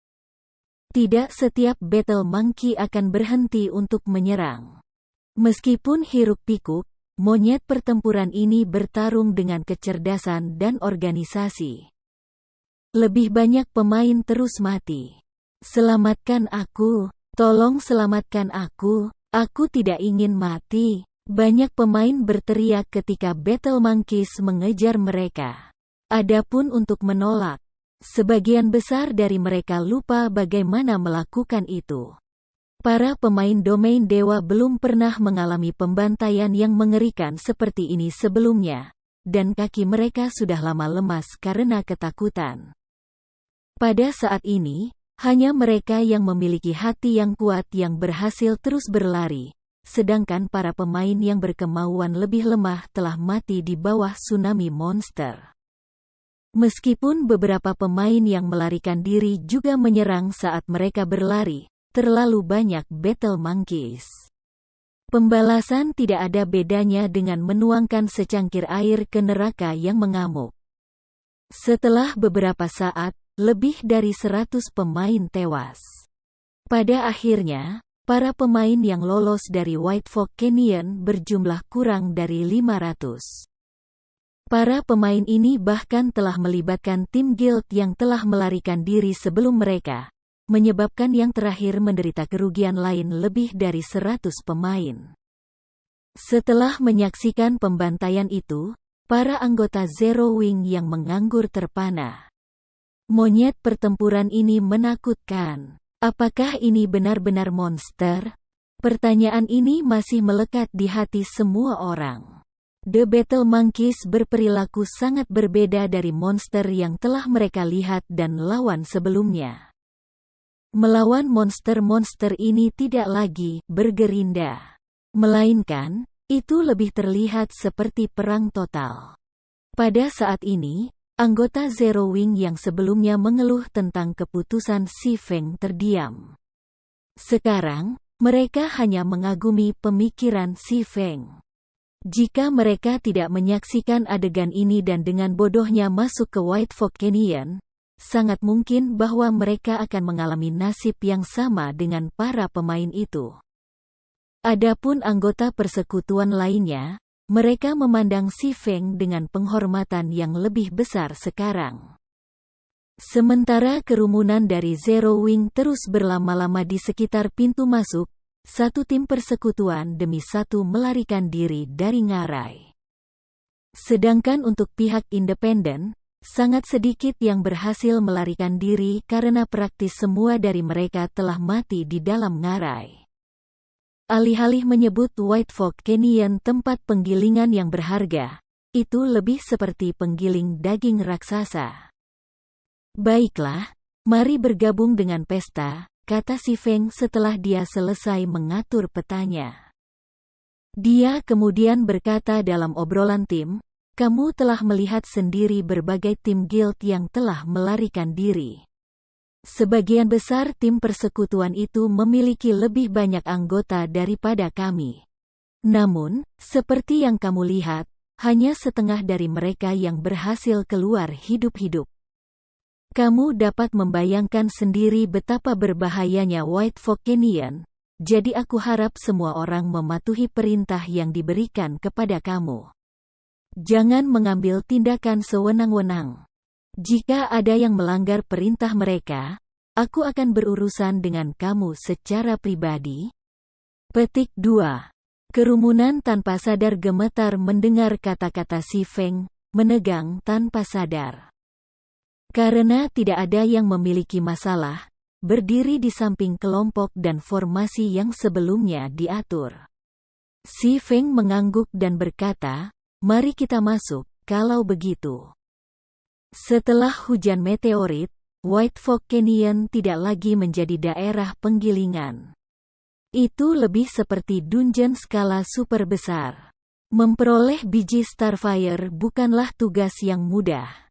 Tidak setiap Battle Monkey akan berhenti untuk menyerang. Meskipun hiruk-pikuk, monyet pertempuran ini bertarung dengan kecerdasan dan organisasi. Lebih banyak pemain terus mati. Selamatkan aku, tolong selamatkan aku tidak ingin mati. Banyak pemain berteriak ketika Battle Monkeys mengejar mereka. Adapun untuk menolak, sebagian besar dari mereka lupa bagaimana melakukan itu. Para pemain domain dewa belum pernah mengalami pembantaian yang mengerikan seperti ini sebelumnya, dan kaki mereka sudah lama lemas karena ketakutan. Pada saat ini, hanya mereka yang memiliki hati yang kuat yang berhasil terus berlari, sedangkan para pemain yang berkemauan lebih lemah telah mati di bawah tsunami monster. Meskipun beberapa pemain yang melarikan diri juga menyerang saat mereka berlari, terlalu banyak Battle Monkeys. Pembalasan tidak ada bedanya dengan menuangkan secangkir air ke neraka yang mengamuk. Setelah beberapa saat, lebih dari 100 pemain tewas. Pada akhirnya, para pemain yang lolos dari White Fork Canyon berjumlah kurang dari 500. Para pemain ini bahkan telah melibatkan tim guild yang telah melarikan diri sebelum mereka, menyebabkan yang terakhir menderita kerugian lain lebih dari 100 pemain. Setelah menyaksikan pembantaian itu, para anggota Zero Wing yang menganggur terpana. Monyet pertempuran ini menakutkan. Apakah ini benar-benar monster? Pertanyaan ini masih melekat di hati semua orang. The Battle Monkeys berperilaku sangat berbeda dari monster yang telah mereka lihat dan lawan sebelumnya. Melawan monster-monster ini tidak lagi bergerinda, melainkan itu lebih terlihat seperti perang total. Pada saat ini, anggota Zero Wing yang sebelumnya mengeluh tentang keputusan Si Feng terdiam. Sekarang, mereka hanya mengagumi pemikiran Si Feng. Jika mereka tidak menyaksikan adegan ini dan dengan bodohnya masuk ke White Fork Canyon, sangat mungkin bahwa mereka akan mengalami nasib yang sama dengan para pemain itu. Adapun anggota persekutuan lainnya, mereka memandang Si Feng dengan penghormatan yang lebih besar sekarang. Sementara kerumunan dari Zero Wing terus berlama-lama di sekitar pintu masuk, satu tim persekutuan demi satu melarikan diri dari ngarai. Sedangkan untuk pihak independen, sangat sedikit yang berhasil melarikan diri karena praktis semua dari mereka telah mati di dalam ngarai. Alih-alih menyebut White Fork Canyon tempat penggilingan yang berharga, itu lebih seperti penggiling daging raksasa. Baiklah, mari bergabung dengan pesta, kata Si Feng setelah dia selesai mengatur petanya. Dia kemudian berkata dalam obrolan tim, kamu telah melihat sendiri berbagai tim guild yang telah melarikan diri. Sebagian besar tim persekutuan itu memiliki lebih banyak anggota daripada kami. Namun, seperti yang kamu lihat, hanya setengah dari mereka yang berhasil keluar hidup-hidup. Kamu dapat membayangkan sendiri betapa berbahayanya White Fork Canyon, jadi aku harap semua orang mematuhi perintah yang diberikan kepada kamu. Jangan mengambil tindakan sewenang-wenang. Jika ada yang melanggar perintah mereka, aku akan berurusan dengan kamu secara pribadi. Petik 2. Kerumunan tanpa sadar gemetar mendengar kata-kata Si Feng, menegang tanpa sadar. Karena tidak ada yang memiliki masalah, berdiri di samping kelompok dan formasi yang sebelumnya diatur. Si Feng mengangguk dan berkata, mari kita masuk, kalau begitu. Setelah hujan meteorit, White Fork Canyon tidak lagi menjadi daerah penggilingan. Itu lebih seperti dungeon skala super besar. Memperoleh biji Starfire bukanlah tugas yang mudah.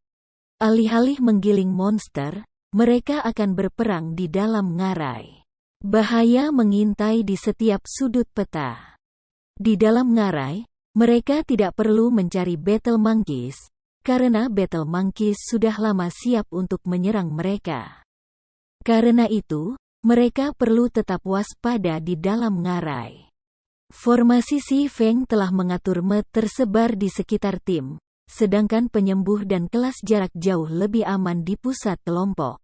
Alih-alih menggiling monster, mereka akan berperang di dalam ngarai. Bahaya mengintai di setiap sudut peta. Di dalam ngarai, mereka tidak perlu mencari Battle Monkeys, karena Battle Monkeys sudah lama siap untuk menyerang mereka. Karena itu, mereka perlu tetap waspada di dalam ngarai. Formasi Si Feng telah mengatur tersebar di sekitar tim, sedangkan penyembuh dan kelas jarak jauh lebih aman di pusat kelompok.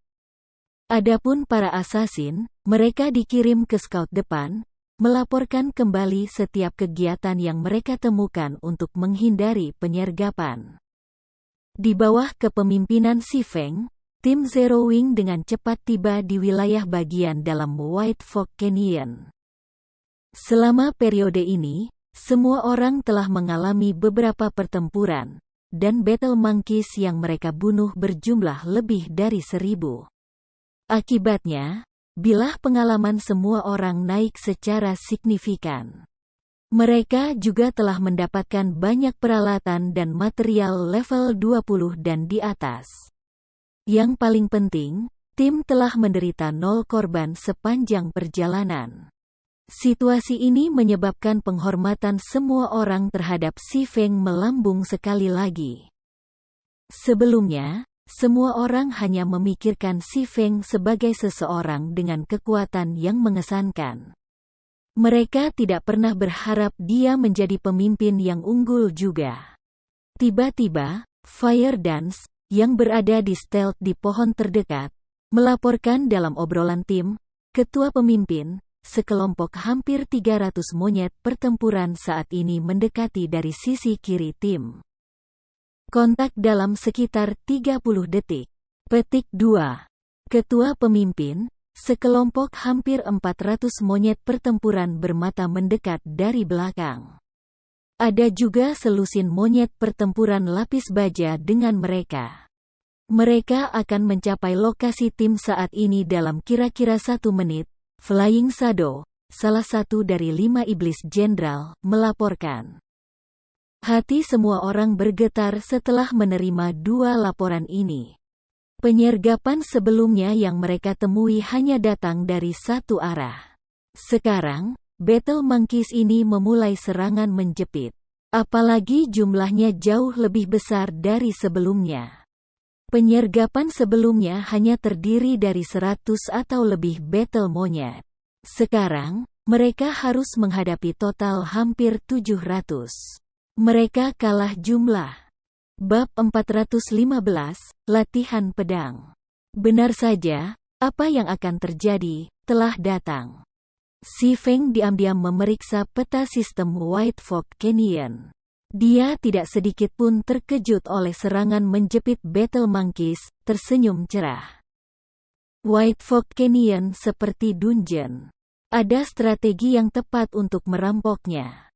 Adapun para asasin, mereka dikirim ke scout depan, melaporkan kembali setiap kegiatan yang mereka temukan untuk menghindari penyergapan. Di bawah kepemimpinan Si Feng, tim Zero Wing dengan cepat tiba di wilayah bagian dalam White Fork Canyon. Selama periode ini, semua orang telah mengalami beberapa pertempuran, dan Battle Monkeys yang mereka bunuh berjumlah lebih dari 1000. Akibatnya, bilah pengalaman semua orang naik secara signifikan. Mereka juga telah mendapatkan banyak peralatan dan material level 20 dan di atas. Yang paling penting, tim telah menderita 0 korban sepanjang perjalanan. Situasi ini menyebabkan penghormatan semua orang terhadap Si Feng melambung sekali lagi. Sebelumnya, semua orang hanya memikirkan Si Feng sebagai seseorang dengan kekuatan yang mengesankan. Mereka tidak pernah berharap dia menjadi pemimpin yang unggul juga. Tiba-tiba, Fire Dance, yang berada di stealth di pohon terdekat, melaporkan dalam obrolan tim, ketua pemimpin, sekelompok hampir 300 monyet pertempuran saat ini mendekati dari sisi kiri tim. Kontak dalam sekitar 30 detik. Petik 2. Ketua pemimpin, sekelompok hampir 400 monyet pertempuran bermata mendekat dari belakang. Ada juga selusin monyet pertempuran lapis baja dengan mereka. Mereka akan mencapai lokasi tim saat ini dalam kira-kira 1 menit. Flying Shadow, salah satu dari 5 iblis jenderal, melaporkan. Hati semua orang bergetar setelah menerima 2 laporan ini. Penyergapan sebelumnya yang mereka temui hanya datang dari satu arah. Sekarang, Battle Monkeys ini memulai serangan menjepit. Apalagi jumlahnya jauh lebih besar dari sebelumnya. Penyergapan sebelumnya hanya terdiri dari 100 atau lebih battle monyet. Sekarang, mereka harus menghadapi total hampir 700. Mereka kalah jumlah. Bab 415, Latihan Pedang. Benar saja, apa yang akan terjadi, telah datang. Si Feng diam-diam memeriksa peta sistem White Fork Canyon. Dia tidak sedikit pun terkejut oleh serangan menjepit Battle Monkeys, tersenyum cerah. White Fork Canyon seperti dungeon. Ada strategi yang tepat untuk merampoknya.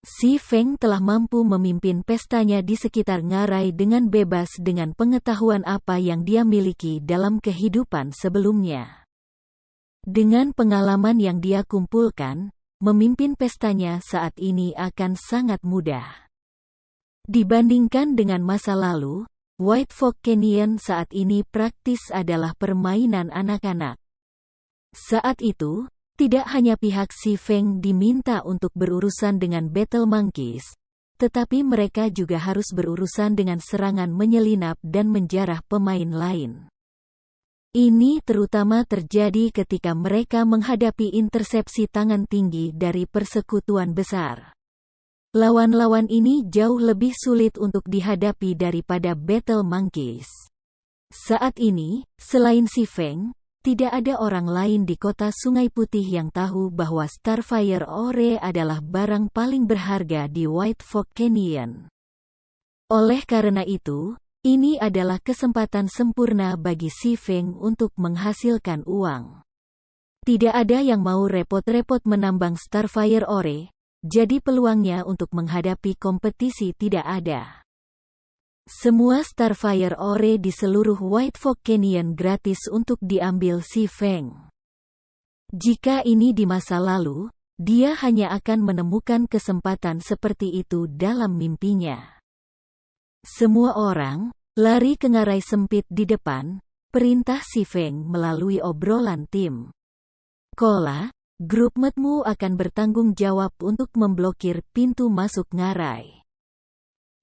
Si Feng telah mampu memimpin pestanya di sekitar ngarai dengan bebas dengan pengetahuan apa yang dia miliki dalam kehidupan sebelumnya. Dengan pengalaman yang dia kumpulkan, memimpin pestanya saat ini akan sangat mudah. Dibandingkan dengan masa lalu, White Fork Canyon saat ini praktis adalah permainan anak-anak. Saat itu, tidak hanya pihak Si Feng diminta untuk berurusan dengan Battle Monkeys, tetapi mereka juga harus berurusan dengan serangan menyelinap dan menjarah pemain lain. Ini terutama terjadi ketika mereka menghadapi intersepsi tangan tinggi dari persekutuan besar. Lawan-lawan ini jauh lebih sulit untuk dihadapi daripada Battle Monkeys. Saat ini, selain Si Feng, tidak ada orang lain di kota Sungai Putih yang tahu bahwa Starfire Ore adalah barang paling berharga di White Fork Canyon. Oleh karena itu, ini adalah kesempatan sempurna bagi Si Feng untuk menghasilkan uang. Tidak ada yang mau repot-repot menambang Starfire Ore, jadi peluangnya untuk menghadapi kompetisi tidak ada. Semua Starfire Ore di seluruh White Fork Canyon gratis untuk diambil Si Feng. Jika ini di masa lalu, dia hanya akan menemukan kesempatan seperti itu dalam mimpinya. Semua orang lari ke ngarai sempit di depan, perintah Si Feng melalui obrolan tim. Kola, grup metmu akan bertanggung jawab untuk memblokir pintu masuk ngarai.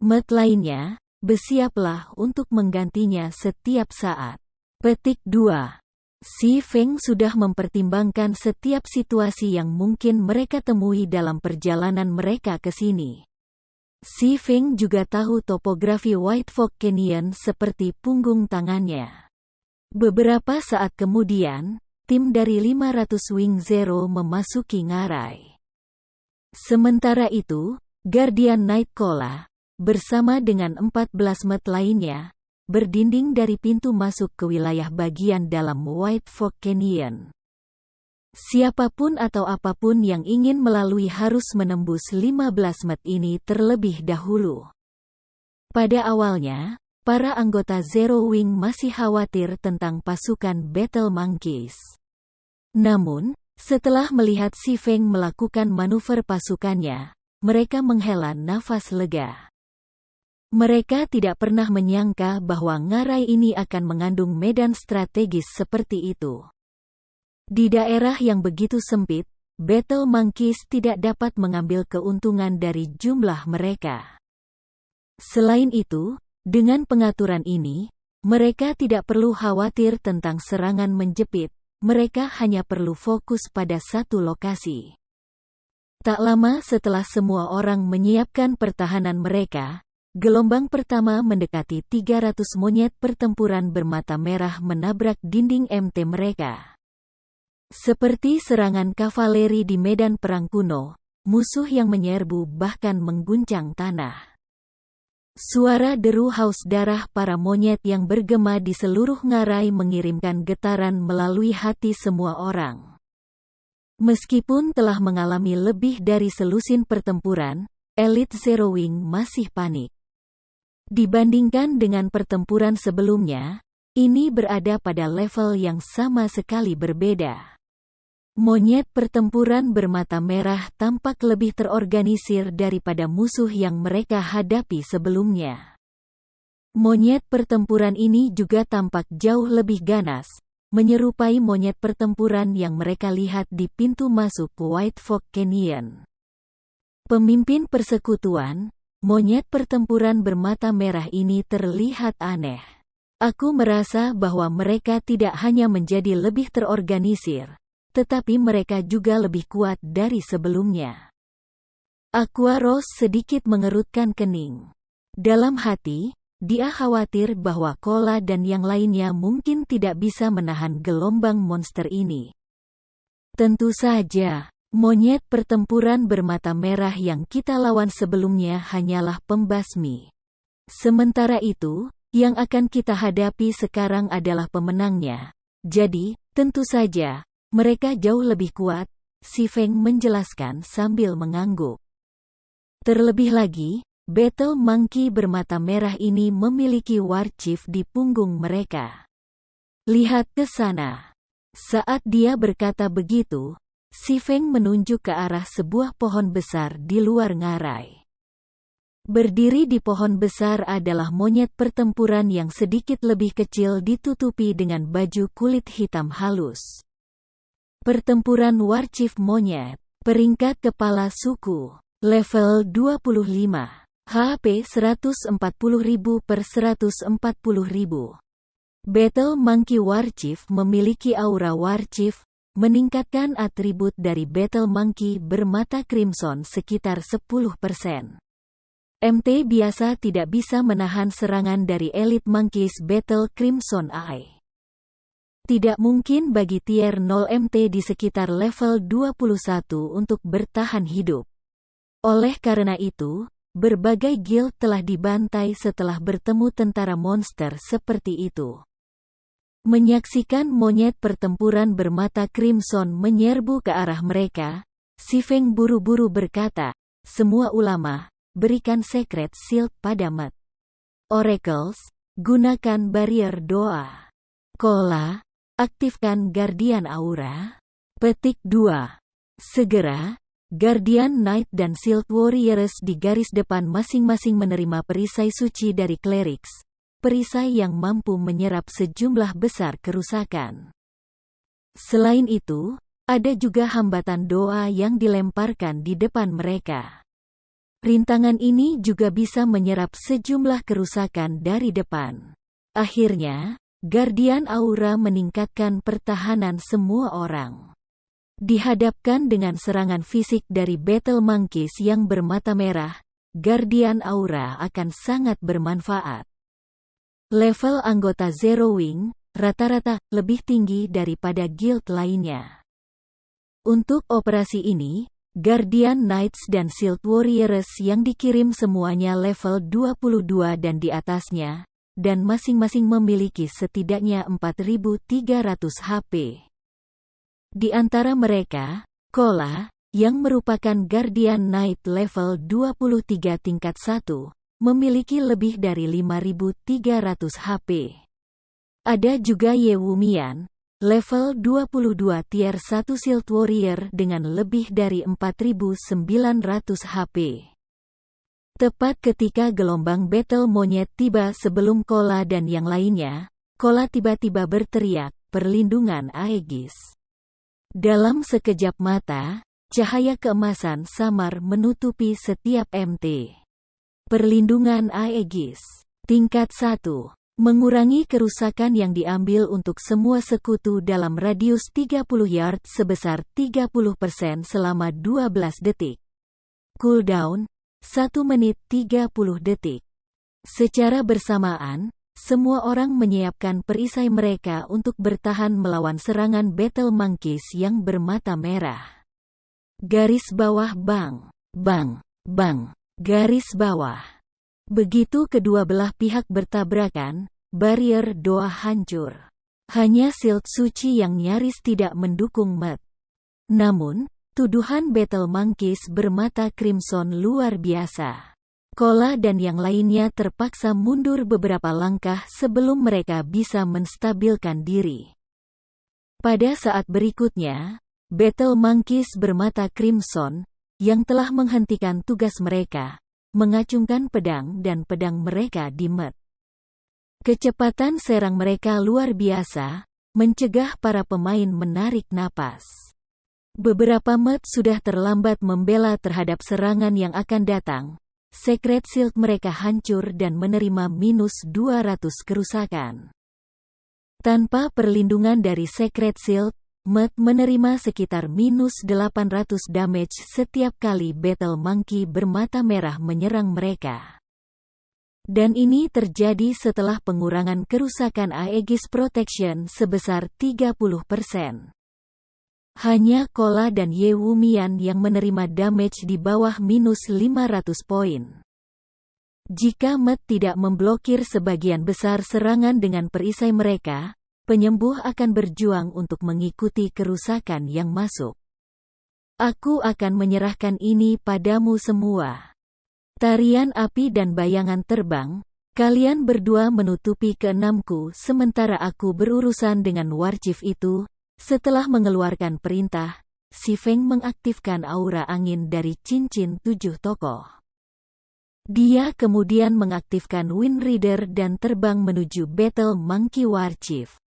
Met lainnya, bersiaplah untuk menggantinya setiap saat. Petik 2. Si Feng sudah mempertimbangkan setiap situasi yang mungkin mereka temui dalam perjalanan mereka ke sini. Si Feng juga tahu topografi White Fork Canyon seperti punggung tangannya. Beberapa saat kemudian, tim dari 500 Wing Zero memasuki ngarai. Sementara itu, Guardian Nightcrawler, bersama dengan 14 met lainnya, berdinding dari pintu masuk ke wilayah bagian dalam White Fork Canyon. Siapapun atau apapun yang ingin melalui harus menembus 15 met ini terlebih dahulu. Pada awalnya, para anggota Zero Wing masih khawatir tentang pasukan Battle Monkeys. Namun, setelah melihat Si Feng melakukan manuver pasukannya, mereka menghela nafas lega. Mereka tidak pernah menyangka bahwa ngarai ini akan mengandung medan strategis seperti itu. Di daerah yang begitu sempit, Battle Monkeys tidak dapat mengambil keuntungan dari jumlah mereka. Selain itu, dengan pengaturan ini, mereka tidak perlu khawatir tentang serangan menjepit, mereka hanya perlu fokus pada satu lokasi. Tak lama setelah semua orang menyiapkan pertahanan mereka, gelombang pertama mendekati 300 monyet pertempuran bermata merah menabrak dinding MT mereka. Seperti serangan kavaleri di medan perang kuno, musuh yang menyerbu bahkan mengguncang tanah. Suara deru haus darah para monyet yang bergema di seluruh ngarai mengirimkan getaran melalui hati semua orang. Meskipun telah mengalami lebih dari selusin pertempuran, Elite Zero Wing masih panik. Dibandingkan dengan pertempuran sebelumnya, ini berada pada level yang sama sekali berbeda. Monyet pertempuran bermata merah tampak lebih terorganisir daripada musuh yang mereka hadapi sebelumnya. Monyet pertempuran ini juga tampak jauh lebih ganas, menyerupai monyet pertempuran yang mereka lihat di pintu masuk White Fork Canyon. Pemimpin persekutuan, monyet pertempuran bermata merah ini terlihat aneh. Aku merasa bahwa mereka tidak hanya menjadi lebih terorganisir, tetapi mereka juga lebih kuat dari sebelumnya. Aquaros sedikit mengerutkan kening. Dalam hati, dia khawatir bahwa Kola dan yang lainnya mungkin tidak bisa menahan gelombang monster ini. Tentu saja. Monyet pertempuran bermata merah yang kita lawan sebelumnya hanyalah pembasmi. Sementara itu, yang akan kita hadapi sekarang adalah pemenangnya. Jadi, tentu saja, mereka jauh lebih kuat, si Feng menjelaskan sambil mengangguk. Terlebih lagi, Battle Monkey bermata merah ini memiliki War Chief di punggung mereka. Lihat ke sana. Saat dia berkata begitu, si Feng menunjuk ke arah sebuah pohon besar di luar ngarai. Berdiri di pohon besar adalah monyet pertempuran yang sedikit lebih kecil ditutupi dengan baju kulit hitam halus. Pertempuran War Chief Monyet, peringkat kepala suku, level 25, HP 140.000 per 140.000. Battle Monkey War Chief memiliki aura War Chief, meningkatkan atribut dari Battle Monkey bermata crimson sekitar 10%. MT biasa tidak bisa menahan serangan dari Elite Monkeys Battle Crimson Eye. Tidak mungkin bagi tier 0 MT di sekitar level 21 untuk bertahan hidup. Oleh karena itu, berbagai guild telah dibantai setelah bertemu tentara monster seperti itu. Menyaksikan monyet pertempuran bermata crimson menyerbu ke arah mereka, si Feng buru-buru berkata, "Semua ulama, berikan secret shield pada Met. Oracles, gunakan barrier doa. Kola, aktifkan Guardian Aura." Petik 2. Segera, Guardian Knight dan Shield Warriors di garis depan masing-masing menerima perisai suci dari Clerics. Perisai yang mampu menyerap sejumlah besar kerusakan. Selain itu, ada juga hambatan doa yang dilemparkan di depan mereka. Rintangan ini juga bisa menyerap sejumlah kerusakan dari depan. Akhirnya, Guardian Aura meningkatkan pertahanan semua orang. Dihadapkan dengan serangan fisik dari Battle Monkeys yang bermata merah, Guardian Aura akan sangat bermanfaat. Level anggota Zero Wing, rata-rata, lebih tinggi daripada guild lainnya. Untuk operasi ini, Guardian Knights dan Shield Warriors yang dikirim semuanya level 22 dan di atasnya, dan masing-masing memiliki setidaknya 4.300 HP. Di antara mereka, Kola, yang merupakan Guardian Knight level 23 tingkat 1, memiliki lebih dari 5.300 HP. Ada juga Ye Wumian, level 22 tier 1 Shield Warrior dengan lebih dari 4.900 HP. Tepat ketika gelombang battle monyet tiba sebelum Kola dan yang lainnya, Kola tiba-tiba berteriak, "Perlindungan Aegis." Dalam sekejap mata, cahaya keemasan samar menutupi setiap MT. Perlindungan Aegis. Tingkat 1. Mengurangi kerusakan yang diambil untuk semua sekutu dalam radius 30 yard sebesar 30% selama 12 detik. Cooldown, 1 menit 30 detik. Secara bersamaan, semua orang menyiapkan perisai mereka untuk bertahan melawan serangan Battle Monkeys yang bermata merah. Garis bawah bang, bang, bang. Garis bawah. Begitu kedua belah pihak bertabrakan, barrier doa hancur. Hanya shield suci yang nyaris tidak mendukung Met. Namun, Tuduhan Battle Monkeys bermata crimson luar biasa. Kola dan yang lainnya terpaksa mundur beberapa langkah sebelum mereka bisa menstabilkan diri. Pada saat berikutnya, Battle Monkeys bermata crimson, yang telah menghentikan tugas mereka, mengacungkan pedang dan pedang mereka dimet. Kecepatan serang mereka luar biasa, mencegah para pemain menarik napas. Beberapa met sudah terlambat membela terhadap serangan yang akan datang. Secret Shield mereka hancur dan menerima minus 200 kerusakan. Tanpa perlindungan dari Secret Shield, Met menerima sekitar minus 800 damage setiap kali Battle Monkey bermata merah menyerang mereka. Dan ini terjadi setelah pengurangan kerusakan Aegis Protection sebesar 30%. Hanya Kola dan Ye Wumian yang menerima damage di bawah minus 500 poin. Jika Met tidak memblokir sebagian besar serangan dengan perisai mereka, penyembuh akan berjuang untuk mengikuti kerusakan yang masuk. Aku akan menyerahkan ini padamu semua. Tarian api dan bayangan terbang, kalian berdua menutupi keenamku sementara aku berurusan dengan Warchief itu. Setelah mengeluarkan perintah, Si Feng mengaktifkan aura angin dari cincin 7 tokoh. Dia kemudian mengaktifkan Wind Rider dan terbang menuju Battle Monkey Warchief.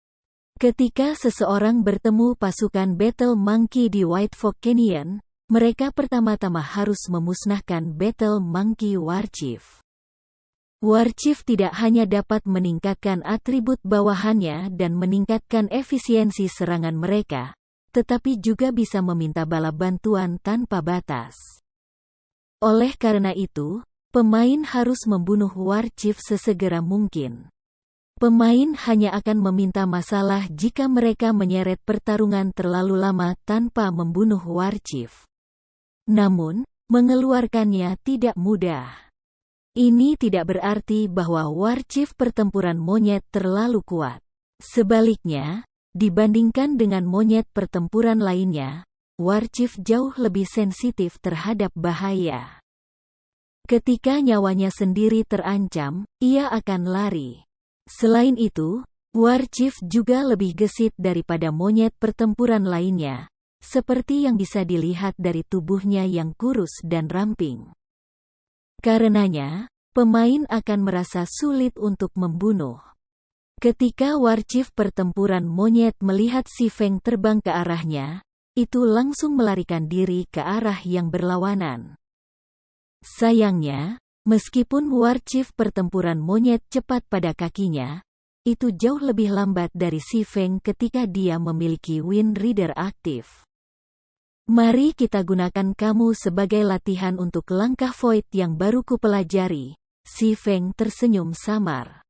Ketika seseorang bertemu pasukan Battle Monkey di White Fork Canyon, mereka pertama-tama harus memusnahkan Battle Monkey Warchief. Warchief tidak hanya dapat meningkatkan atribut bawahannya dan meningkatkan efisiensi serangan mereka, tetapi juga bisa meminta bala bantuan tanpa batas. Oleh karena itu, pemain harus membunuh Warchief sesegera mungkin. Pemain hanya akan meminta masalah jika mereka menyeret pertarungan terlalu lama tanpa membunuh Warchief. Namun, mengeluarkannya tidak mudah. Ini tidak berarti bahwa Warchief pertempuran monyet terlalu kuat. Sebaliknya, dibandingkan dengan monyet pertempuran lainnya, Warchief jauh lebih sensitif terhadap bahaya. Ketika nyawanya sendiri terancam, ia akan lari. Selain itu, Warchief juga lebih gesit daripada monyet pertempuran lainnya, seperti yang bisa dilihat dari tubuhnya yang kurus dan ramping. Karenanya, pemain akan merasa sulit untuk membunuh. Ketika Warchief pertempuran monyet melihat Si Feng terbang ke arahnya, itu langsung melarikan diri ke arah yang berlawanan. Sayangnya, meskipun Warchief pertempuran monyet cepat pada kakinya, itu jauh lebih lambat dari Si Feng ketika dia memiliki Wind Rider aktif. Mari kita gunakan kamu sebagai latihan untuk langkah Void yang baru kupelajari. Si Feng tersenyum samar.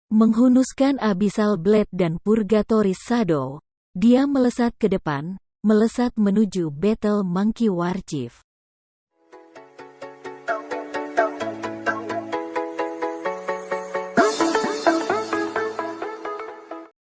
Menghunuskan Abyssal Blade dan Purgatory Shadow, dia melesat ke depan, melesat menuju Battle Monkey Warchief.